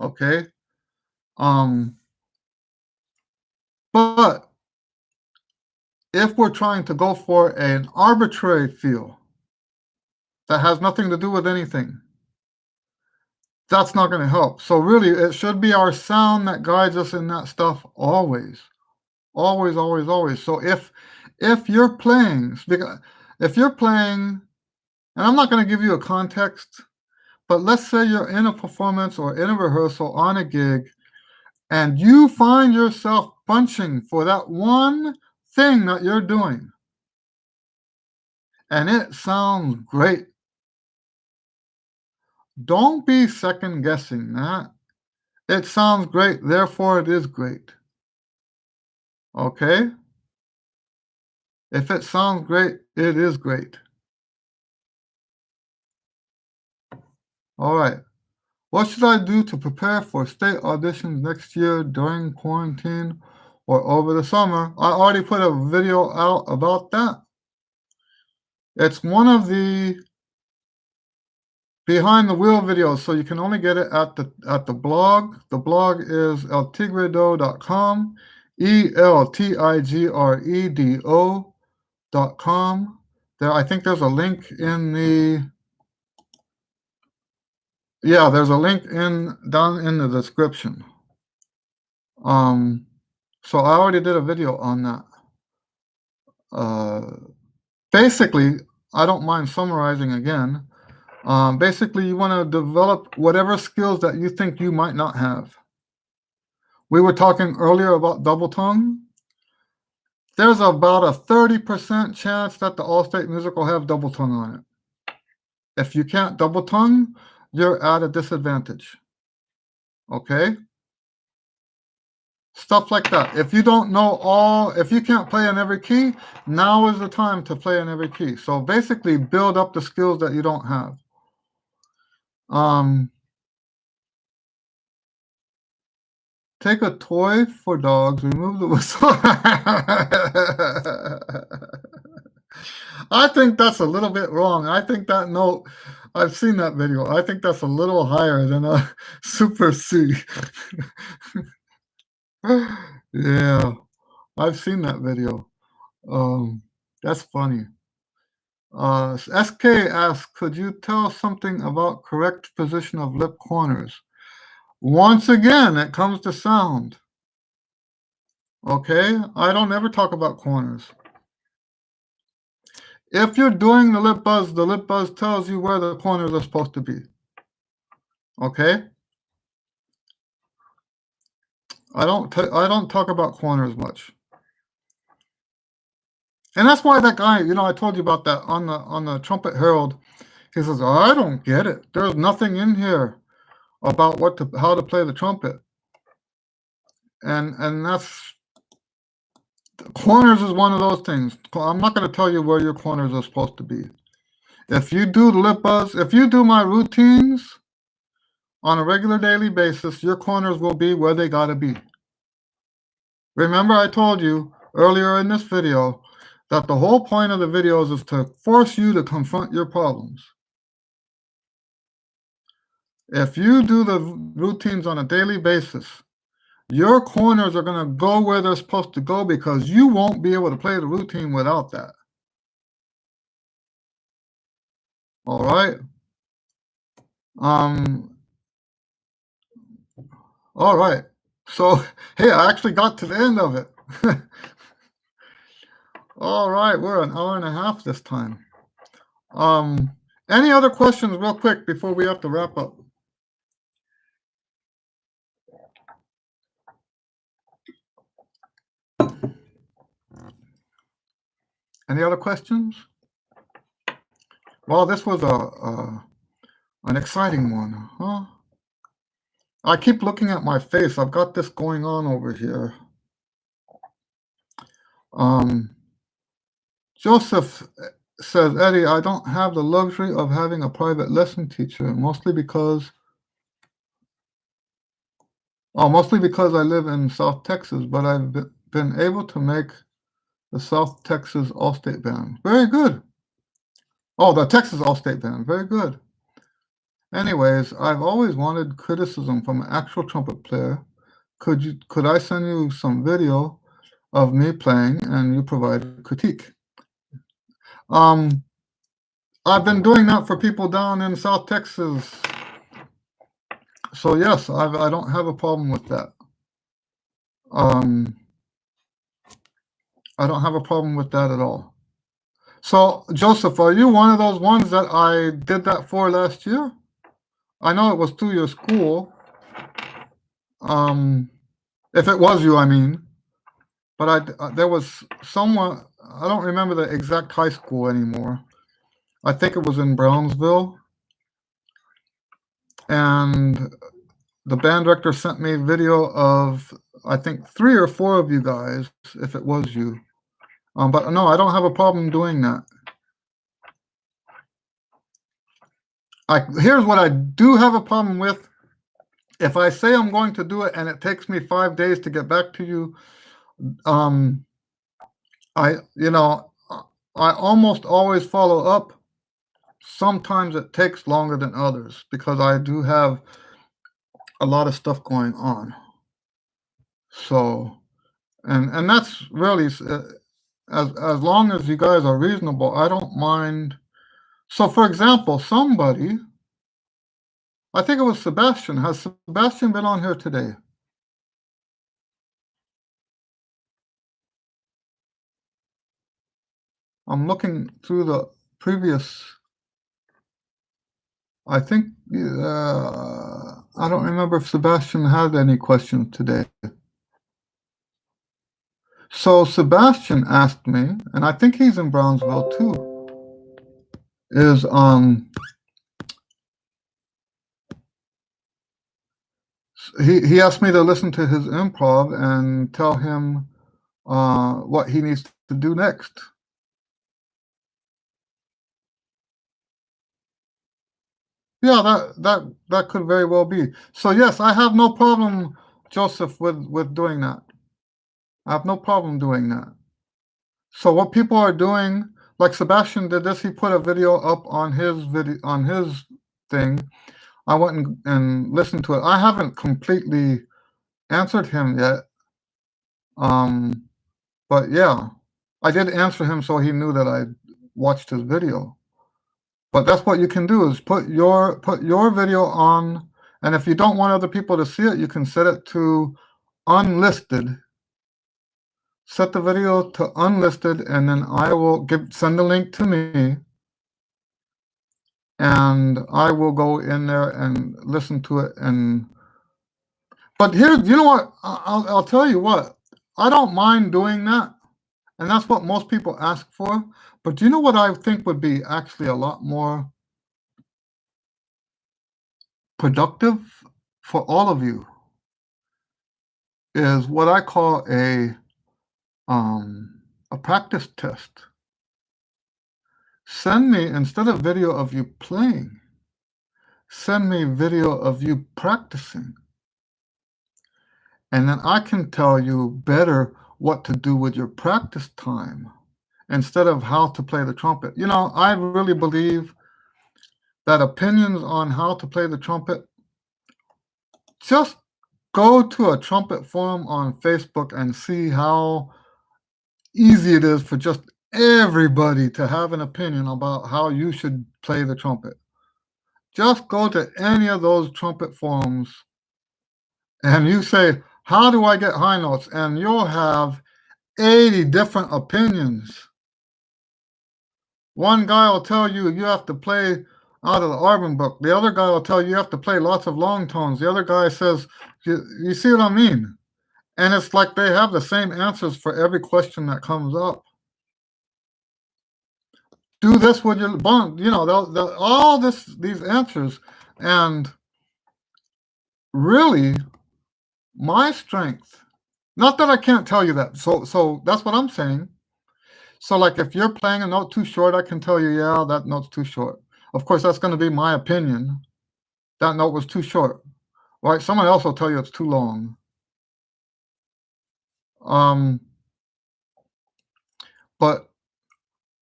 Okay. But if we're trying to go for an arbitrary feel that has nothing to do with anything, that's not going to help. So really, it should be our sound that guides us in that stuff always, always, always, always. So if you're playing, if you're playing, and I'm not going to give you a context, but let's say you're in a performance or in a rehearsal on a gig, and you find yourself punching for that one thing that you're doing, and it sounds great. Don't be second guessing that. It sounds great, therefore it is great. Okay? If it sounds great, it is great. All right. What should I do to prepare for state auditions next year during quarantine or over the summer? I already put a video out about that. It's one of the behind the wheel videos, so you can only get it at the blog. The blog is eltigredo.com, eltigredo.com. There, I think there's a link in the there's a link down in the description. So I already did a video on that. Basically, I don't mind summarizing again. Basically, you want to develop whatever skills that you think you might not have. We were talking earlier about double tongue. There's about a 30% chance that the All-State Music will have double tongue on it. If you can't double tongue, you're at a disadvantage. Okay? Stuff like that. If you don't know if you can't play in every key, now is the time to play in every key. So basically build up the skills that you don't have. Take a toy for dogs, remove the whistle. I think that's a little bit wrong. I think that note, I've seen that video. I think that's a little higher than a super C. Yeah, I've seen that video. That's funny. SK asks, could you tell something about correct position of lip corners? Once again, it comes to sound. Okay? I don't ever talk about corners. If you're doing the lip buzz tells you where the corners are supposed to be. Okay? I don't talk about corners much. And that's why that guy, I told you about that on the Trumpet Herald. He says, I don't get it. There's nothing in here about how to play the trumpet. And that's corners is one of those things. I'm not going to tell you where your corners are supposed to be. If you do the lip buzz, if you do my routines on a regular daily basis, your corners will be where they got to be. Remember, I told you earlier in this video that the whole point of the videos is to force you to confront your problems. If you do the routines on a daily basis, your corners are going to go where they're supposed to go because you won't be able to play the routine without that. All right. All right. So, hey, I actually got to the end of it. All right, we're an hour and a half this time. Any other questions real quick before we have to wrap up? Any other questions? Well, this was an exciting one, huh? I keep looking at my face. I've got this going on over here. Joseph says, Eddie, I don't have the luxury of having a private lesson teacher, mostly because I live in South Texas, but I've been able to make the South Texas All-State Band. Very good. Oh, the Texas All-State Band. Very good. Anyways, I've always wanted criticism from an actual trumpet player. Could I send you some video of me playing, and you provide critique. Um, I've been doing that for people down in South Texas. So yes, I don't have a problem with that. Um, I don't have a problem with that at all. So Joseph, are you one of those ones that I did that for last year? I know it was through your school. If it was you, I mean. But there was someone, I don't remember the exact high school anymore. I think it was in Brownsville. And the band director sent me video of, I think, 3 or 4 of you guys, if it was you. But no, I don't have a problem doing that. Here's what I do have a problem with. If I say I'm going to do it and it takes me 5 days to get back to you, I almost always follow up. Sometimes it takes longer than others because I do have a lot of stuff going on. So, and that's really as long as you guys are reasonable, I don't mind. So, for example, somebody, I think it was Sebastian. Has Sebastian been on here today? I'm looking through the previous. I think I don't remember if Sebastian had any questions today. So Sebastian asked me, and I think he's in Brownsville too. He asked me to listen to his improv and tell him what he needs to do next. Yeah, that could very well be. So yes, I have no problem, Joseph, with doing that. I have no problem doing that. So what people are doing, like Sebastian did this, he put a video up on his thing. I went and listened to it. I haven't completely answered him yet. But yeah, I did answer him so he knew that I watched his video. But that's what you can do is put your video on, and if you don't want other people to see it, you can set it to unlisted. Set the video to unlisted, and then I will send the link to me, and I will go in there and listen to it. But here's, you know what? I'll tell you what. I don't mind doing that, and that's what most people ask for. But do you know what I think would be actually a lot more productive for all of you is what I call a practice test. Send me, instead of video of you playing, send me video of you practicing. And then I can tell you better what to do with your practice time instead of how to play the trumpet. You know, I really believe that opinions on how to play the trumpet, just go to a trumpet forum on Facebook and see how easy it is for just everybody to have an opinion about how you should play the trumpet. Just go to any of those trumpet forums and you say, how do I get high notes? And you'll have 80 different opinions. One guy will tell you you have to play out of the Arbon book. The other guy will tell you have to play lots of long tones. The other guy says, you see what I mean? And it's like they have the same answers for every question that comes up. Do this with your bond, you know, all these answers. And really, my strength, not that I can't tell you that. So that's what I'm saying. So like if you're playing a note too short, I can tell you, yeah, that note's too short. Of course, that's going to be my opinion. That note was too short. Right? Someone else will tell you it's too long. But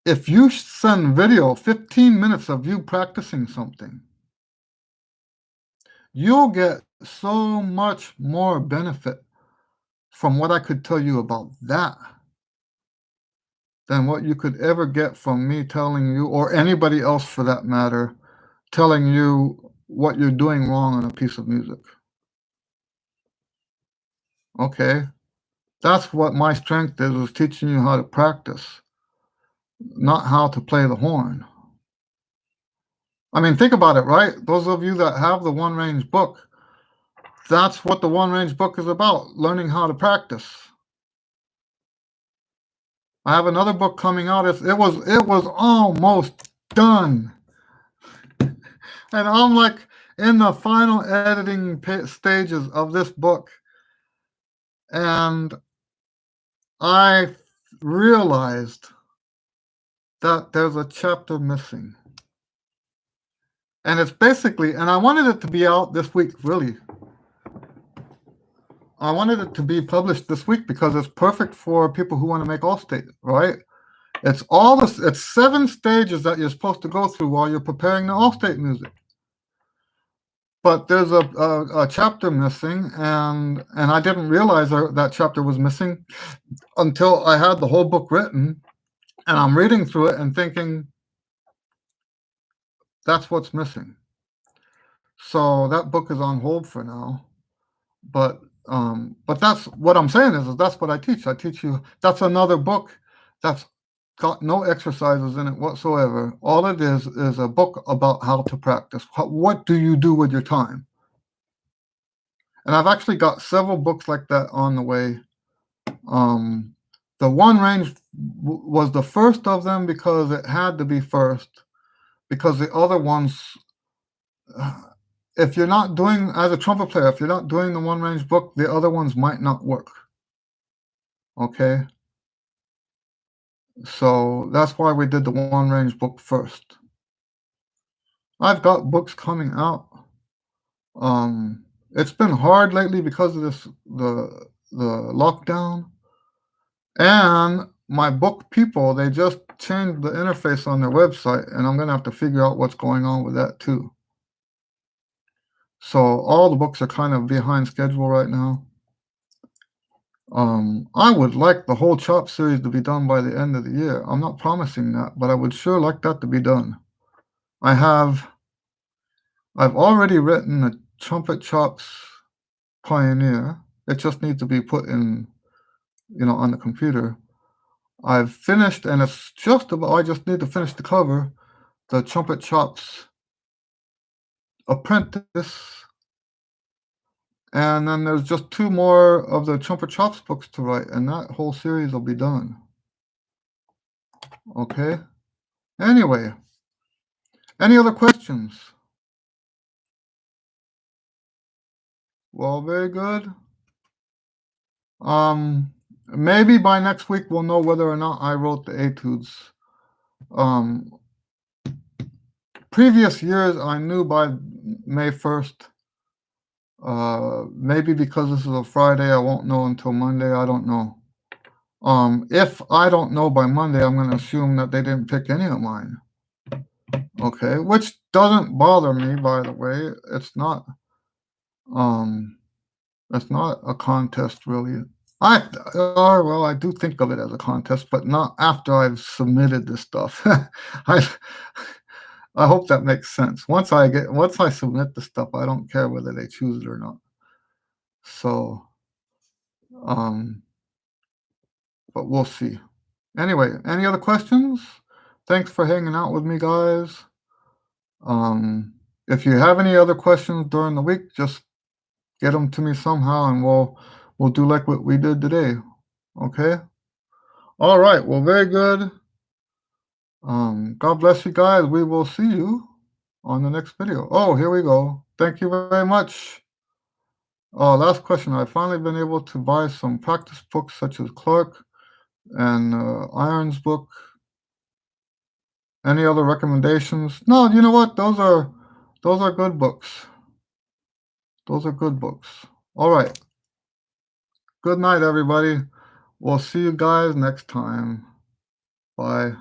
if you send video, 15 minutes of you practicing something, you'll get so much more benefit. from what I could tell you about that than what you could ever get from me telling you, or anybody else for that matter, telling you what you're doing wrong on a piece of music. Okay? That's what my strength is teaching you how to practice, not how to play the horn. I mean, think about it, right? Those of you that have the one range book, that's what the one range book is about, learning how to practice. I have another book coming out. It was almost done. And I'm like in the final editing stages of this book. And I realized that there's a chapter missing. And it's basically, and I wanted it to be out this week, really. I wanted it to be published this week because it's perfect for people who want to make Allstate, right? It's 7 stages that you're supposed to go through while you're preparing the Allstate music. But there's a chapter missing, and I didn't realize that chapter was missing until I had the whole book written, and I'm reading through it and thinking, that's what's missing. So that book is on hold for now. But that's what I'm saying is that's what I teach. I teach you. That's another book that's got no exercises in it whatsoever. All it is a book about how to practice. What do you do with your time? And I've actually got several books like that on the way. The one range was the first of them because it had to be first, because the other ones, if you're not doing, as a trumpet player, if you're not doing the one range book, the other ones might not work. Okay? So that's why we did the one range book first. I've got books coming out. It's been hard lately because of the lockdown. And my book people, they just changed the interface on their website, and I'm gonna have to figure out what's going on with that too. So all the books are kind of behind schedule right now. I would like the whole Chop series to be done by the end of the year. I'm not promising that, but I would sure like that to be done. I've already written a Trumpet Chops Pioneer. It just needs to be put in, on the computer. I've finished, and it's just about, I just need to finish the cover, the Trumpet Chops Apprentice. And then there's just 2 more of the Trumpet Chops books to write, and that whole series will be done. Okay? Anyway, any other questions? Well, very good. Maybe by next week we'll know whether or not I wrote the etudes. Previous years I knew by May 1st. Maybe because this is a Friday, I won't know until Monday. I don't know. If I don't know by Monday, I'm going to assume that they didn't pick any of mine. Okay, which doesn't bother me, by the way. It's not a contest, really. I do think of it as a contest, but not after I've submitted this stuff. I hope that makes sense. Once I submit the stuff, I don't care whether they choose it or not. So, but we'll see. Anyway, any other questions? Thanks for hanging out with me, guys. If you have any other questions during the week, just get them to me somehow, and we'll do like what we did today. Okay? All right. Well, very good. God bless you guys. We will see you on the next video. Oh, here we go. Thank you very much. Last question. I've finally been able to buy some practice books such as Clark and Iron's book. Any other recommendations? No, you know what? Those are good books. Those are good books. All right. Good night, everybody. We'll see you guys next time. Bye.